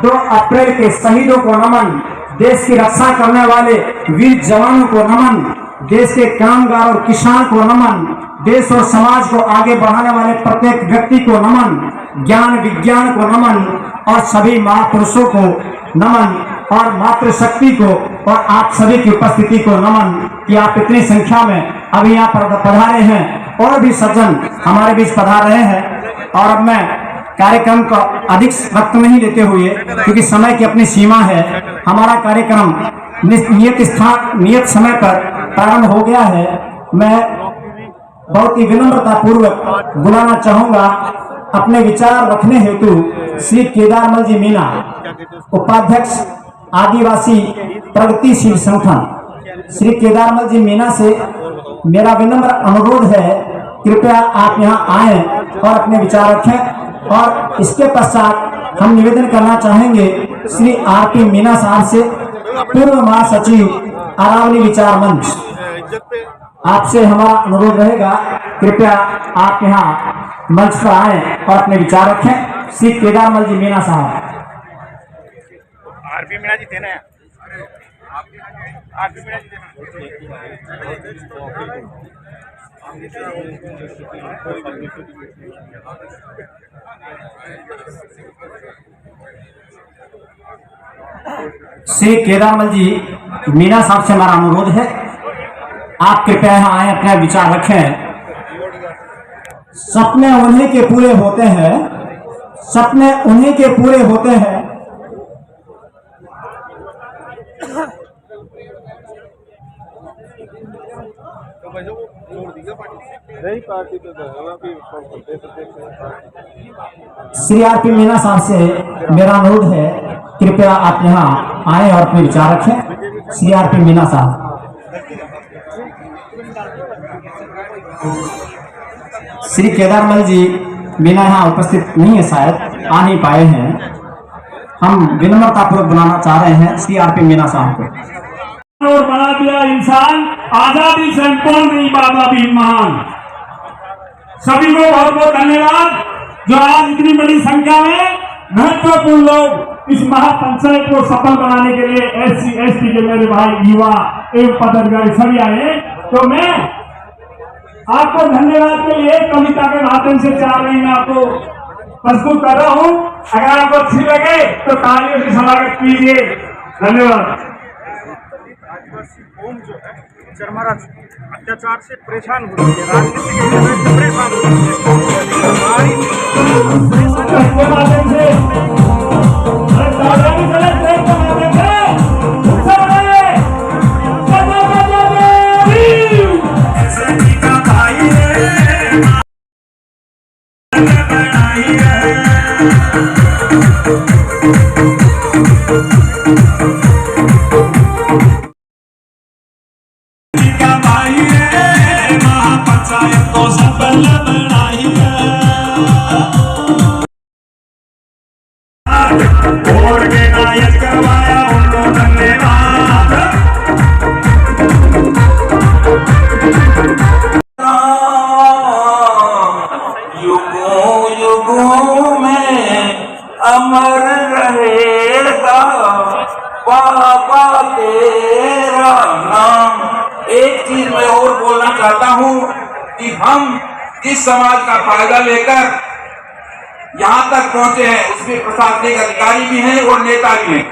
2 अप्रैल के शहीदों को नमन। देश की रक्षा करने वाले वीर जवानों को नमन। देश के कामगार और किसान को नमन। देश और समाज को आगे बढ़ाने वाले प्रत्येक व्यक्ति को नमन। ज्ञान विज्ञान को नमन और सभी महापुरुषों को नमन और मातृशक्ति को और आप सभी की उपस्थिति को नमन कि आप इतनी संख्या में अभी यहाँ पर पधारे हैं और भी सज्जन हमारे बीच पधार रहे हैं। और अब मैं कार्यक्रम को अधिक वक्त नहीं लेते हुए, क्योंकि समय की अपनी सीमा है, हमारा कार्यक्रम नियत समय पर प्रारंभ हो गया है। मैं बहुत ही विनम्रता पूर्वक बुलाना चाहूंगा अपने विचार रखने हेतु श्री केदारमल जी मीना, उपाध्यक्ष आदिवासी प्रगतिशील संगठन। श्री केदारमल जी मीना से मेरा विनम्र अनुरोध है, कृपया आप यहाँ आए और अपने विचार रखें। और इसके पश्चात हम निवेदन करना चाहेंगे श्री आरपी मीना साहब से, पूर्व महासचिव अरावली विचार मंच। आपसे हमारा अनुरोध रहेगा, कृपया आप यहाँ मंच पर आए और अपने विचार रखें। श्री केदारमल जी मीना साहब। आरपी मीना जी थे ना, आरपी मीना जी थे श्री केदारमल जी मीना साहब से हमारा अनुरोध है, आप कृपया यहाँ आए, अपने विचार रखें। सपने उन्हीं के पूरे होते हैं, सपने उन्हीं के पूरे होते हैं। श्री आरपी मीना साहब से मेरा अनुरोध है, कृपया आप यहाँ आए और अपने विचार रखें। श्री आरपी मीना साहब। श्री केदारमल जी मीना यहाँ उपस्थित नहीं है, शायद आ नहीं पाए हैं। हम विनम्रतापूर्वक बुलाना चाह रहे हैं श्री आरपी मीना साहब को। और बना दिया इंसान, आजादी से कौन नहीं बाबा भी महान। सभी को बहुत बहुत धन्यवाद जो आज इतनी बड़ी संख्या में महत्वपूर्ण लोग इस महापंचायत को सफल बनाने के लिए SC/ST के मेरे भाई युवा एवं पदाधिकारी सभी आए। तो मैं आपको धन्यवाद के लिए कविता के माध्यम से 4 लाइन आपको प्रस्तुत कर रहा हूँ। अगर आपको अच्छी लगे तो तालियों से स्वागत कीजिए। धन्यवाद। ओम जो है चरमरा अत्याचार से परेशान हो रही है, राजनीति के वजह से परेशान हो रही अमर रहेगा बाबा तेरा नाम। एक चीज मैं और बोलना चाहता हूँ कि हम जिस समाज का फायदा लेकर यहाँ तक पहुँचे हैं उसमें प्रशासनिक अधिकारी भी हैं और नेता भी हैं,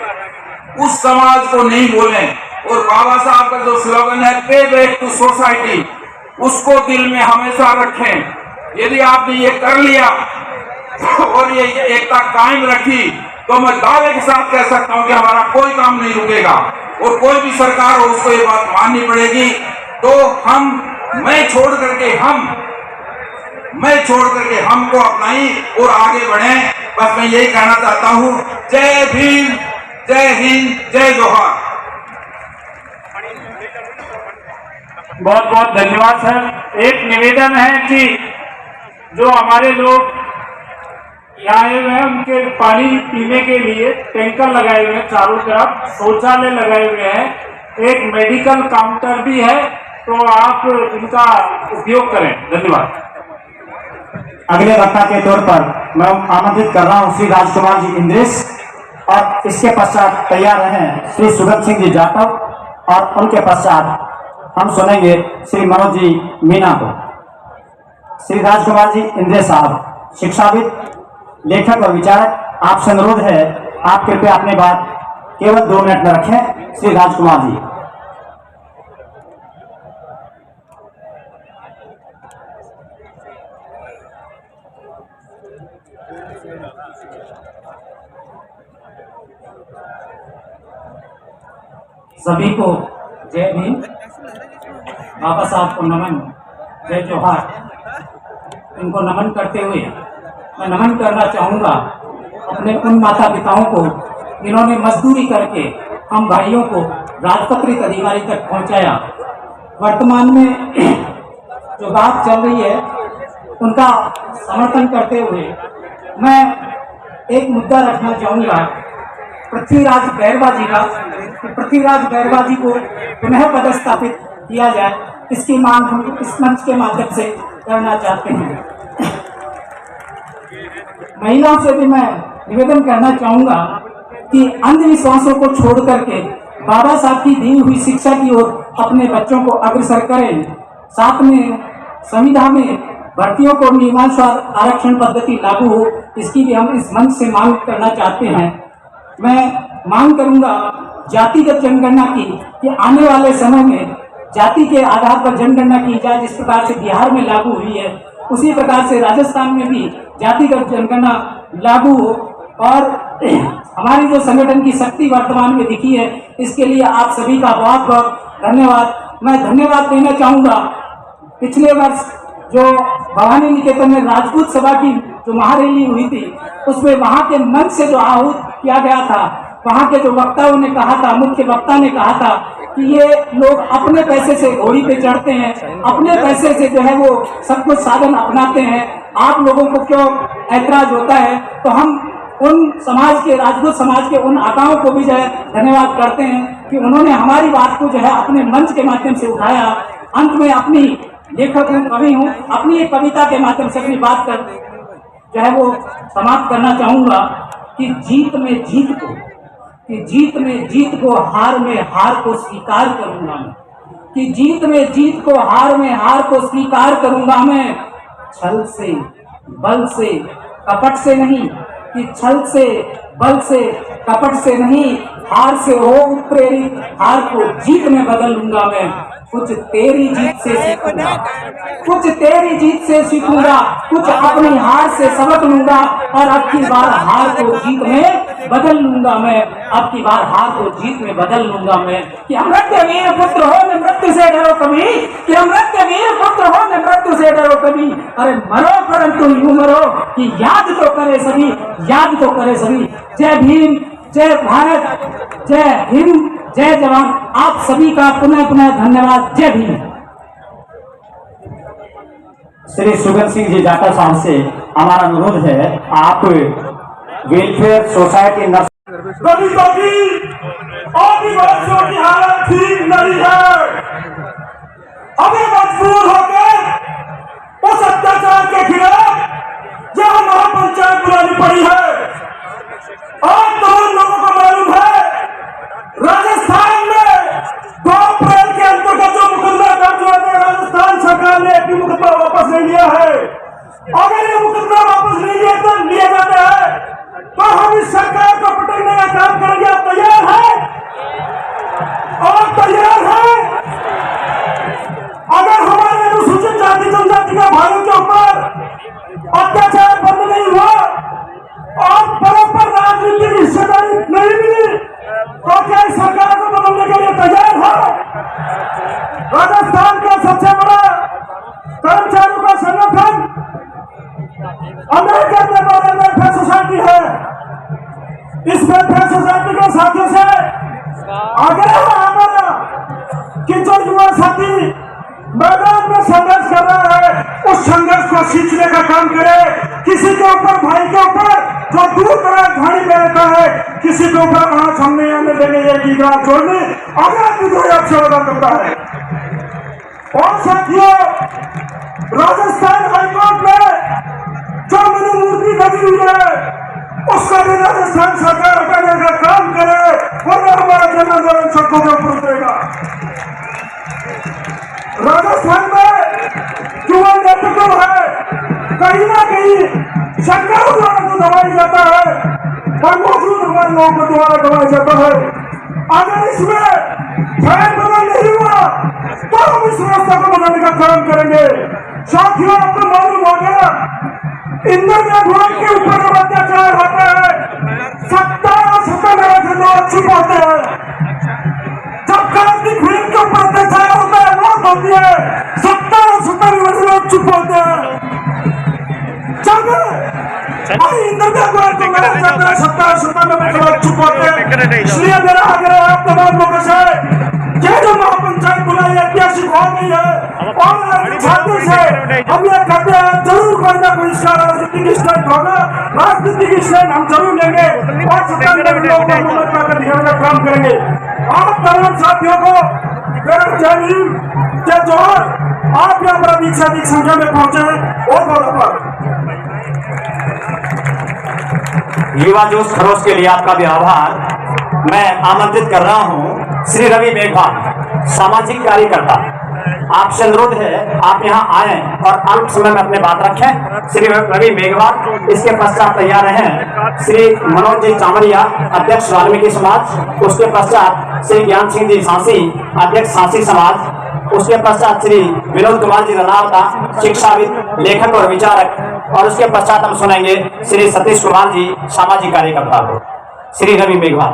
उस समाज को नहीं भूलें। और बाबा साहब का जो स्लोगन है पे बैक टू सोसाइटी, उसको दिल में हमेशा रखें। यदि आपने ये कर लिया और ये एकता कायम रखी तो मैं दावे के साथ कह सकता हूं कि हमारा कोई काम नहीं रुकेगा और कोई भी सरकार हो उसको ये बात माननी पड़ेगी। तो मैं छोड़ करके हमको अपनाई और आगे बढ़े। बस मैं यही कहना चाहता हूं। जय भीम, जय हिंद, जय जोहार। बहुत बहुत धन्यवाद सर। एक निवेदन है कि जो हमारे लोग यहाँ आए हुए हैं उनके पानी पीने के लिए टैंकर लगाए हुए हैं, चारों तरफ शौचालय लगाए हुए हैं, एक मेडिकल काउंटर भी है, तो आप इनका उपयोग करें। धन्यवाद। अगले वक्ता के तौर पर मैं आमंत्रित कर रहा हूँ श्री राजकुमार जी इंद्रेश, और इसके पश्चात तैयार रहें श्री सुगत सिंह जी जाटव, और उनके पश्चात हम सुनेंगे श्री मनोज जी मीना को। श्री राजकुमार जी इंद्रेश साहब शिक्षाविद, लेखक और विचारक, आपसे अनुरोध है आप कृपया अपनी बात केवल 2 मिनट में रखें। श्री राजकुमार जी। सभी को जय भीम, बाबा साहब को नमन, जय जोहार। इनको नमन करते हुए मैं नमन करना चाहूँगा अपने उन माता पिताओं को जिन्होंने मजदूरी करके हम भाइयों को राजपत्रित अधिकारी तक पहुँचाया। वर्तमान में जो बात चल रही है उनका समर्थन करते हुए मैं एक मुद्दा रखना चाहूँगा पृथ्वीराज गैरवा जी का, कि पृथ्वीराज गैरवा जी को पुनः पदस्थापित किया जाए, इसकी मांग हम इस मंच के माध्यम से करना चाहते हैं। महिलाओं से भी मैं निवेदन करना चाहूँगा कि अंधविश्वासों को छोड़ करके बाबा साहब की दी हुई शिक्षा की ओर अपने बच्चों को अग्रसर करें। साथ में संविधान में भर्तियों को नियमानुसार आरक्षण पद्धति लागू हो, इसकी भी हम इस मंच से मांग करना चाहते हैं। मैं मांग करूंगा जातिगत जनगणना की, कि आने वाले समय में जाति के आधार पर जनगणना की जाए, जिस प्रकार से बिहार में लागू हुई है उसी प्रकार से राजस्थान में भी जातिगत जनगणना लागू हो। और हमारी जो संगठन की शक्ति वर्तमान में दिखी है, इसके लिए आप सभी का बहुत बहुत धन्यवाद। मैं धन्यवाद देना चाहूँगा, पिछले वर्ष जो भवानी निकेतन में राजपूत सभा की जो महारैली हुई थी, उसमें वहाँ के मंच से जो आहूत किया गया था, वहाँ के जो वक्ताओं ने कहा था, मुख्य वक्ता ने कहा था कि ये लोग अपने पैसे से घोड़ी पे चढ़ते हैं, अपने पैसे से जो है वो सब कुछ साधन अपनाते हैं, आप लोगों को क्यों ऐतराज होता है। तो हम उन समाज के, राजपूत समाज के उन आकाओं को भी जो है धन्यवाद करते हैं कि उन्होंने हमारी बात को जो है अपने मंच के माध्यम से उठाया। अंत में अपनी लेखक हूँ, कवि हूँ, अपनी एक कविता के माध्यम से अपनी बात कर जो है वो समाप्त करना चाहूँगा कि जीत में जीत को, कि जीत में जीत को, हार में हार को स्वीकार करूँगा मैं, कि जीत में जीत को, हार में हार को स्वीकार करूँगा मैं। छल से, बल से, कपट से नहीं, कि छल से, बल से, कपट से नहीं, हार से हो उत्प्रेरित, हार को जीत में बदल लूंगा मैं। कुछ तेरी जीत से सीखूंगा, कुछ तेरी जीत से सीखूंगा, कुछ अपनी हार से सबक लूंगा, और अब की बार हार को जीत में बदल लूंगा मैं, अब की बार हार को जीत में बदल लूंगा मैं। कि अमृत्य वीर पुत्र हो न मृत्यु से डरो कभी, कि अमृत्य वीर पुत्र हो न मृत्यु से डरो कभी, अरे मरो परंतु यूं मरो कि याद तो करे सभी, याद तो करे सभी। जय भीम, जय भारत, जय हिंद, जय जवान। आप सभी का पुनः पुनः धन्यवाद। जय भीम। श्री सुगत सिंह जी जाटा साहब से हमारा अनुरोध है, आप वेलफेयर सोसाइटी दलितों की, आदिवासियों की हालत ठीक नहीं है। हमें मजबूर होकर उस अत्याचार के खिलाफ यह महापंचायत बुलानी पड़ी है। और तमाम लोगों को मालूम है, राजस्थान में 2 अप्रैल के अंतर्गत जो मुकदमा दर्ज हुआ था, राजस्थान सरकार ने अपनी मुकदमा वापस नहीं लिया है। अगर ये मुकदमा वापस नहीं लिया जाता है तो हम इस सरकार को पटकने का काम करेंगे। आप तैयार हैं? और तैयार हैं? अगर हमारे अनुसूचित जाति जनजाति का भाइयों के ऊपर अत्याचार बंद नहीं हुआ और बराबर राजनीतिक हिस्सेदारी नहीं मिली, तो क्या इस सरकार को बदलने के लिए तैयार है? राजस्थान का सबसे बड़ा कर्मचारियों का संगठन अमेरिकन मेमोरियल वेलफेयर सोसाइटी है। इस वेलफेयर सोसाइटी के साथियों से आग्रह है हमारा कि जो युवा साथी मैदान में संघर्ष कर रहा है, उस संघर्ष को सींचने का काम करे। किसी के ऊपर, भाई के ऊपर जो दूर दराज झाड़ी में रहता है, किसी के ऊपर आंख हम नहीं आने देंगे, ये गिरा छोड़नी अगर विद्रोह आपसे वादा करता है। और साथियों, राजस्थान हाईकोर्ट में जो मनोमूर्ति लगी हुई है, उसका भी राजस्थान सरकार हटाने का काम करे, वरना हमारा जन आंदोलन सड़कों के ऊपर उतरेगा। राजस्थान में युवा नेतृत्व है, कहीं ना कहीं सरकारों द्वारा तो दबाई जाता है, और मौजूद हमारे लोगों को द्वारा दबाया जाता है। अगर इसमें फैल बदल नहीं हुआ तो हम इस व्यवस्था को बदलने का काम करेंगे। साथियों, आपको मालूम हो गया, इंदर गांधी के ऊपर जब अत्याचार होता है, 17 लोग चुप होते हैं। जब कार्तिक फिल्म के ऊपर अत्याचार होता है, मौत होती है, 17 लोग चुप होते हैं। इंदर गांधी को मेरा जाता है, 17 लोग चुप होते हैं। इसलिए मेरा आग्रह है आप तमाम लोगों से, ये जो महापंचायत बुलाई ऐतिहासिक सिखा दी है और छात्रों से हम ये कहते हैं जरूर कोई ना कोई इसका राजनीतिक स्टैंड होगा, राजनीतिक स्टैंड हम जरूर लेंगे और सत्ताधारी लोगों को मदद करके दिखाने का काम करेंगे। आप तमाम साथियों को जय भीम जय जोहर। आप यहाँ पर अधिक से अधिक संख्या में पहुंचे और बहुत युवा जोश खरोश के लिए आपका भी आभार। मैं आमंत्रित कर रहा हूं श्री रवि मेघवाल, सामाजिक कार्यकर्ता। आपसे अनुरोध है आप यहां आए और अल्प समय में अपने बात रखें। श्री रवि मेघवाल, इसके पश्चात तैयार हैं श्री मनोज जी चामरिया, अध्यक्ष वाल्मीकि समाज। उसके पश्चात श्री ज्ञान सिंह जी सांसी, अध्यक्ष सांसी समाज। उसके पश्चात श्री विनोद कुमार जी रनावता, शिक्षाविद, लेखक और विचारक। और उसके पश्चात हम सुनेंगे श्री सतीश कुमार जी, सामाजिक कार्यकर्ता को। श्री रवि मेघवाल।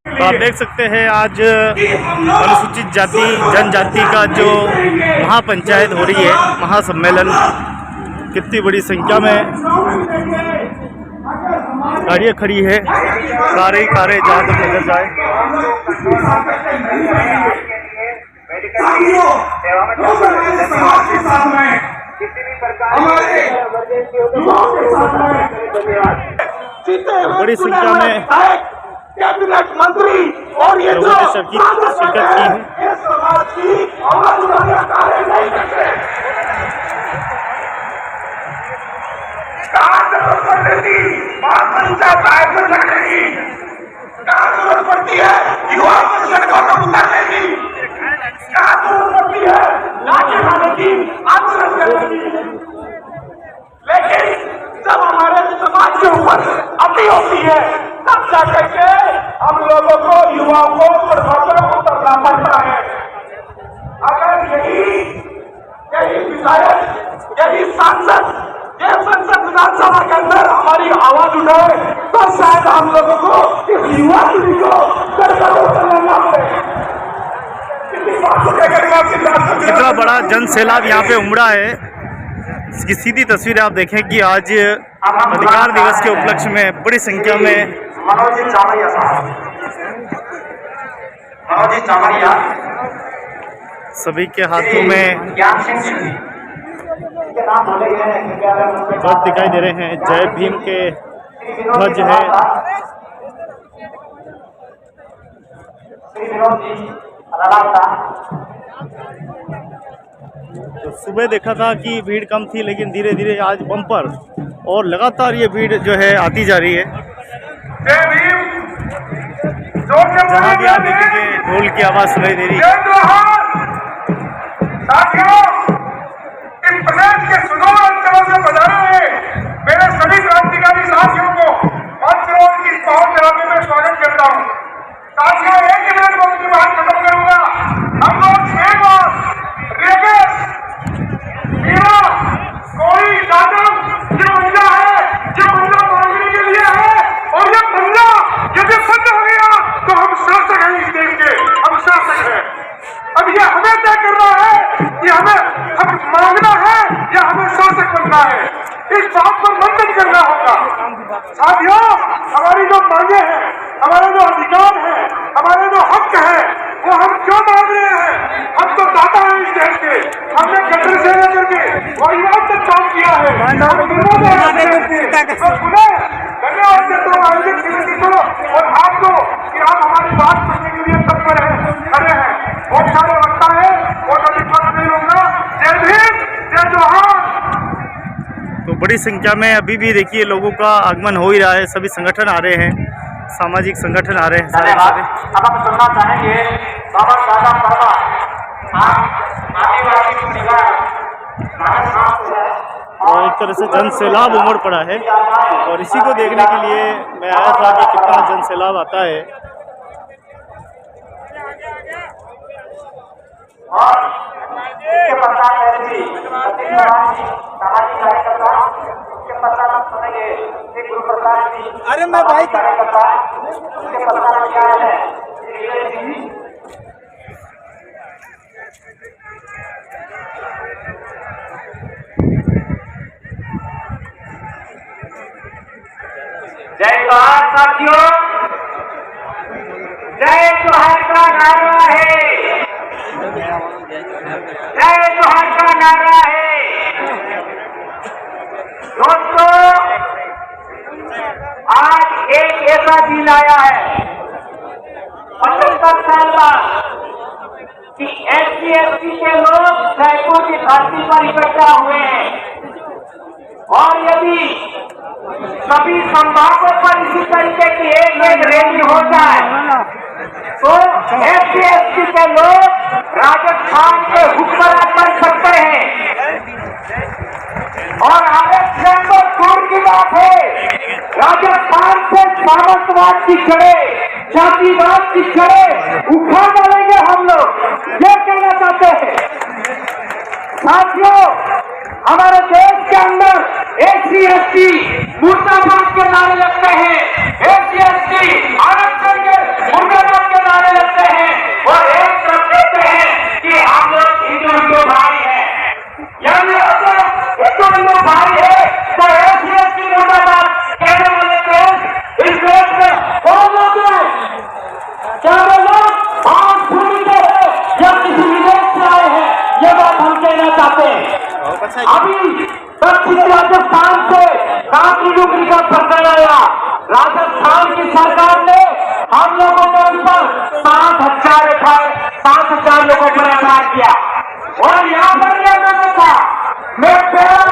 तो आप देख सकते हैं आज अनुसूचित जाति जनजाति का जो महापंचायत हो रही है, महासम्मेलन, कितनी बड़ी संख्या में गाड़ियाँ खड़ी है, कारें जहाँ तक नजर जाए। बड़ी संख्या में कैबिनेट मंत्री और ये लोगों ने शिरकत की है। समाज की कार्य नहीं करते। कहाँ जरूरत पड़ेगी पंचायत आयोजन करने की, कहाँ जरूरत पड़ती है युवा परिषद को उतारने की, कहाँ जरूरत पड़ती है लाठी मारने की, आंदोलन करने की। लेकिन जब हमारे समाज के ऊपर अति होती है तब जाकर के हम लोगों को, युवाओं को प्रभाव उतरना पड़ता है। अगर यही विधायक, यही सांसद, ये संसद विधानसभा के अंदर हमारी आवाज उठाए तो शायद हम लोगों को, इस युवा पीढ़ी को उतरना पड़े। कितना बड़ा जन सैलाब यहाँ पे उमड़ा है, इसकी सीधी तस्वीर आप देखें कि आज अधिकार दिवस के उपलक्ष्य में बड़ी संख्या में मनोज जी चामरिया सभी के हाथों में ज्ञान सिंह जी के नाम बोले गए हैं, ध्वज दिखाई दे रहे हैं। जय भीम के ध्वज है। तो सुबह देखा था कि भीड़ कम थी, लेकिन धीरे धीरे आज बम्पर और लगातार ये भीड़ जो है आती जा रही है। जहाँ भी आप देखेंगे ढोल की आवाज सुनाई दे रही है। साथियों, इस प्रदेश के सुदूर अंचलों से बजाने में मेरे सभी क्रांतिकारी साथियों को मंचरों की पहुंच कराने में स्वागत करता हूं। साथियों, एक ही मिनट में उनकी बात खत्म करूंगा। हम लोग एक बार रेबेस, मीरा, कोई दादम, ये महिला है, ये महिला मांगने के लिए है और ये महिला यदि बंद हो गया तो हम शासक हैं इस देश के, हम शासक हैं। अब ये हमें तय करना है कि हमें हक मांगना है या हमें शासक बनना है, इस बात पर मंथन करना होगा। साथियों, हमारी जो मांगे हैं, हमारे जो अधिकार हैं, हमारे जो हक हैं, वो हम क्यों मांग रहे हैं? हम तो दाता हैं इस देश के, हमने गठन से लेकर के परिवार तक काम किया है। धन्यवाद देता हूँ आयोजक समिति को और आपको कि आप हमारी बात सुनने के लिए तत्पर हैं, खड़े हैं। बहुत सारे वक्ता है, बहुत अधिक वक्त नहीं होगा। जय भीम, जय जोहार। तो बड़ी संख्या में अभी भी देखिए लोगों का आगमन हो ही रहा है। सभी संगठन आ रहे हैं, सामाजिक संगठन आ रहे हैं सारे। अब हम सुनना चाहेंगे बाबा साहब परवा, आदिवासी और एक तरह से जन सैलाब उमड़ पड़ा है और इसी को देखने के लिए मैं आया था कि कितना जन सैलाब आता है। और इसके पश्चात सामाजिक कार्यकर्ता, उसके पश्चात हम सुनेंगे श्री गुरु प्रसाद जी। अरे मैं भाई कार्यकर्ता, उसके पश्चात क्या है जय जोहार। साथियों, जय जोहार का नारा है, जय जोहार का नारा है। दोस्तों, आज एक ऐसा दिन आया है 75 साल बाद कि SC/ST के लोग जयपुर की धरती पर इकट्ठा हुए हैं और यदि सभी संभागों पर इसी तरीके की एक रैली हो जाए तो SC/ST के लोग राजस्थान के हुक्मरान बन सकते हैं। और आरक्षण तो दूर की बात है, राजस्थान से सामंतवाद की जड़ें, जातिवाद की जड़ें उखाड़ डालेंगे हम लोग, ये कहना चाहते हैं। साथियों, हमारे देश के अंदर SC/ST मुर्दाबाद के नारे लगते हैं, SC/ST आरक्षण के मुर्दाबाद के नारे लगते हैं और एक तरफ कहते हैं कि हम लोग हिंदू भाई हैं। यानी अगर हिंदू भाई है तो SC/ST मुर्दाबाद कहने वाले देश इस देश में कौन लोग हैं? क्या वे लोग भाग भूमि के हैं या किसी विदेश से आए हैं? ये बात हम कहना चाहते हैं। अभी दक्षिण राजस्थान से नौकरी का प्रकरण आया, राजस्थान की सरकार ने हम लोगों के ऊपर 7,000 लोगों पर एतराज किया और यहाँ पर मैंने देखा, मैं पहला हूँ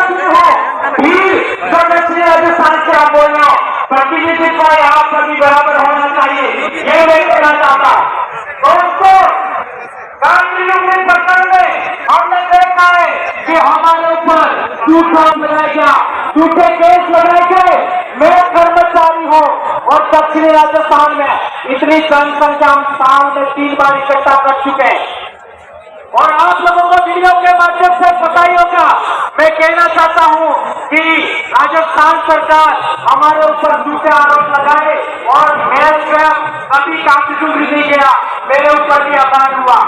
भी जो दक्षिण राजस्थान से आप बोल रहे हो, प्रतिनिधित्व यहाँ पर भी बराबर होना चाहिए, ये मैं कहना चाहता हूँ। दोस्तों, नौकरी प्रकरण में हमने देखा है कि हमारे ऊपर झूठा लगाया गया, झूठे केस लगाए गए। मैं कर्मचारी हूँ और दक्षिणी राजस्थान में इतनी जनसंख्या हम साल में 3 बार इकट्ठा कर चुके हैं और आप लोगों को वीडियो के माध्यम से पता ही होगा। मैं कहना चाहता हूँ कि राजस्थान सरकार हमारे ऊपर झूठे आरोप लगाए और मैं स्वयं कभी कांग्रेस नहीं गया, मेरे ऊपर भी आभार हुआ।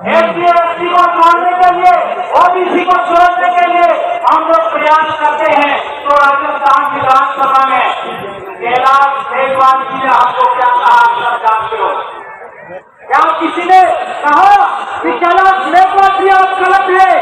SC/ST को छोड़ने के लिए, OBC को छोड़ने के लिए हम लोग प्रयास करते हैं। तो राजस्थान विधानसभा में कैलाश मेघवाल जी ने हमको क्या कहा, आप जानते हो क्या? किसी ने कहा कि कैलाश मेघवाल जी आप गलत है,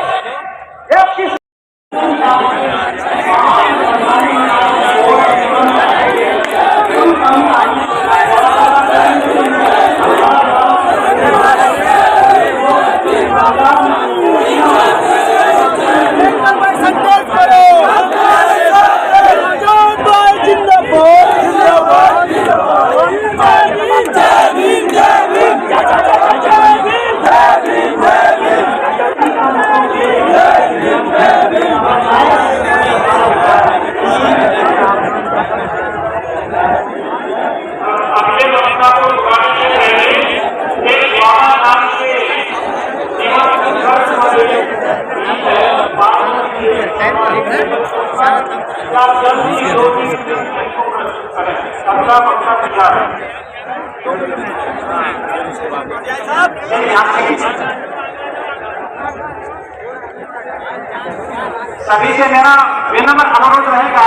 सभी से मेरा विनम्र अनुरोध रहेगा,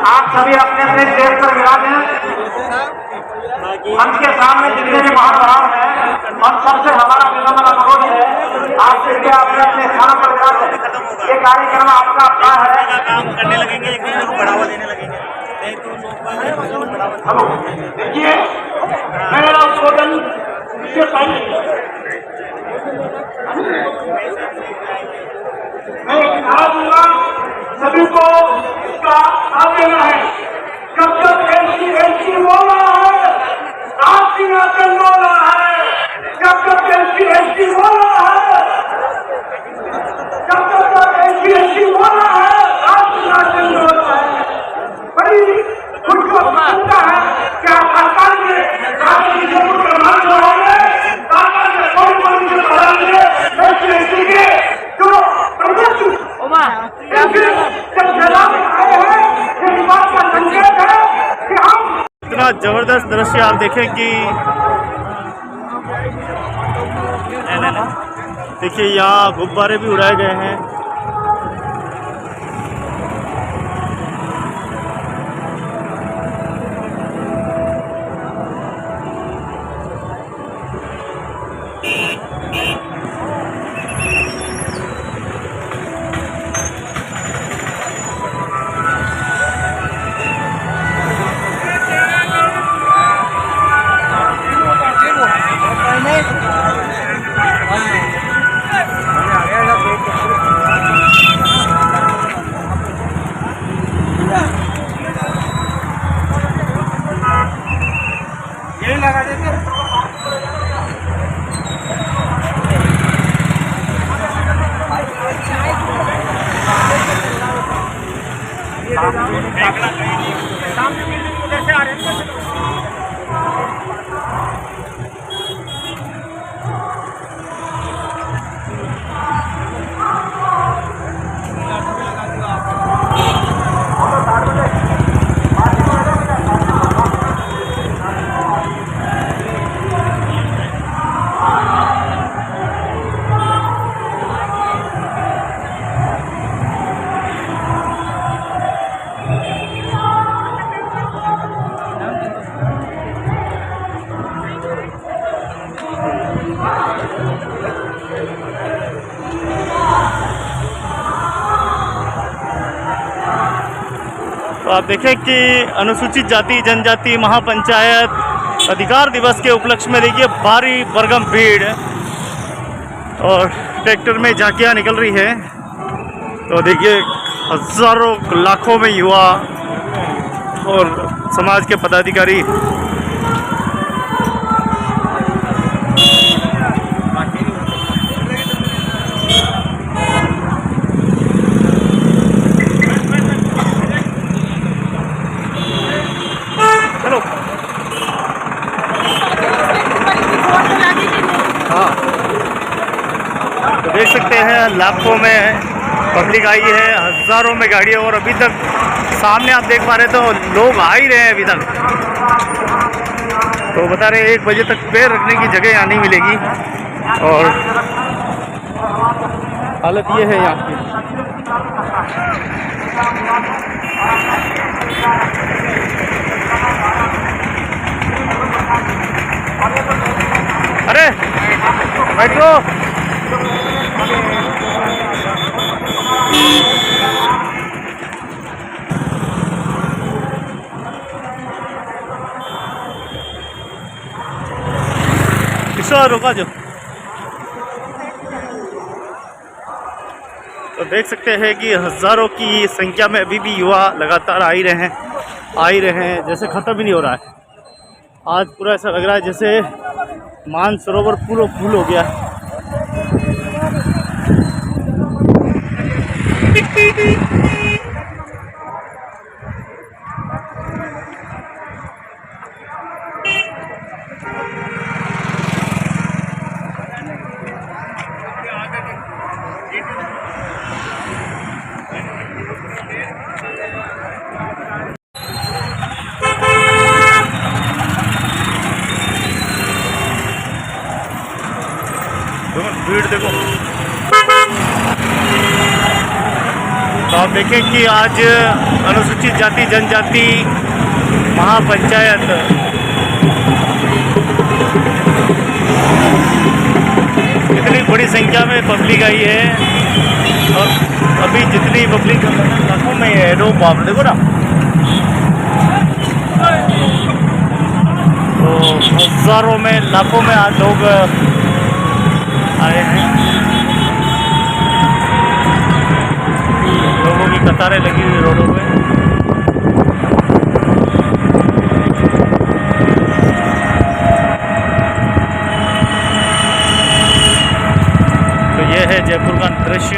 आप सभी अपने अपने स्टेज पर मिला दें। मंच के सामने जितने भी महानुभाव हैं, हम सबसे हमारा विनम्र अनुरोध है, आप कृपया अपने अपने स्थान पर मिला दें। ये कार्यक्रम आपका अपना है, काम करने लगेंगे, एक दूसरे को बढ़ावा देने लगेंगे। हेलो, देखिए मेरा उद्बोधन से पहले मैं कहा दूंगा, सभी को इसका साथ देना है। जब जब SC/ST बोल रहा है, राष्ट्रीय बोल रहा है, जब जब SC/ST बोल रहा है, जब जब SC/ST बोल रहा है, राष्ट्रीय बोल रहा है। बड़ी खुश होता है क्या सरकार ने राष्ट्रीय प्रधान बढ़ाए, सरकार ने कोई बढ़ाए SC/ST के जो इतना जबरदस्त दृश्य आप देखें कि देखिए यहाँ गुब्बारे भी उड़ाए गए हैं। तो आप देखें कि अनुसूचित जाति जनजाति महापंचायत अधिकार दिवस के उपलक्ष्य में देखिए भारी भरकम भीड़ और ट्रैक्टर में झांकियाँ निकल रही है। तो देखिए हजारों लाखों में युवा और समाज के पदाधिकारी तो देख सकते हैं लाखों में पब्लिक आई है, हजारों में गाड़ियाँ और अभी तक सामने आप देख पा रहे तो लोग आ ही रहे हैं अभी तक। तो बता रहे 1 बजे तक पैर रखने की जगह यहाँ नहीं मिलेगी और हालत ये है यहाँ की। अरे बैठो किसो रोका जो। तो देख सकते हैं कि हजारों की संख्या में अभी भी युवा लगातार आ ही रहे हैं जैसे ख़त्म ही नहीं हो रहा है। आज पूरा ऐसा लग रहा है जैसे मानसरोवर पूरा फुल हो गया है। भीड़ देखो। तो आप देखें कि आज अनुसूचित जाति जनजाति महापंचायत इतनी बड़ी संख्या में पब्लिक आई है और अभी जितनी पब्लिक लाखों में है लोग बाप देखो ना। तो हजारों में लाखों में आज लोग आए हैं। लोगों की कतारें लगी हुई रोडों पे। तो ये है जयपुर का दृश्य।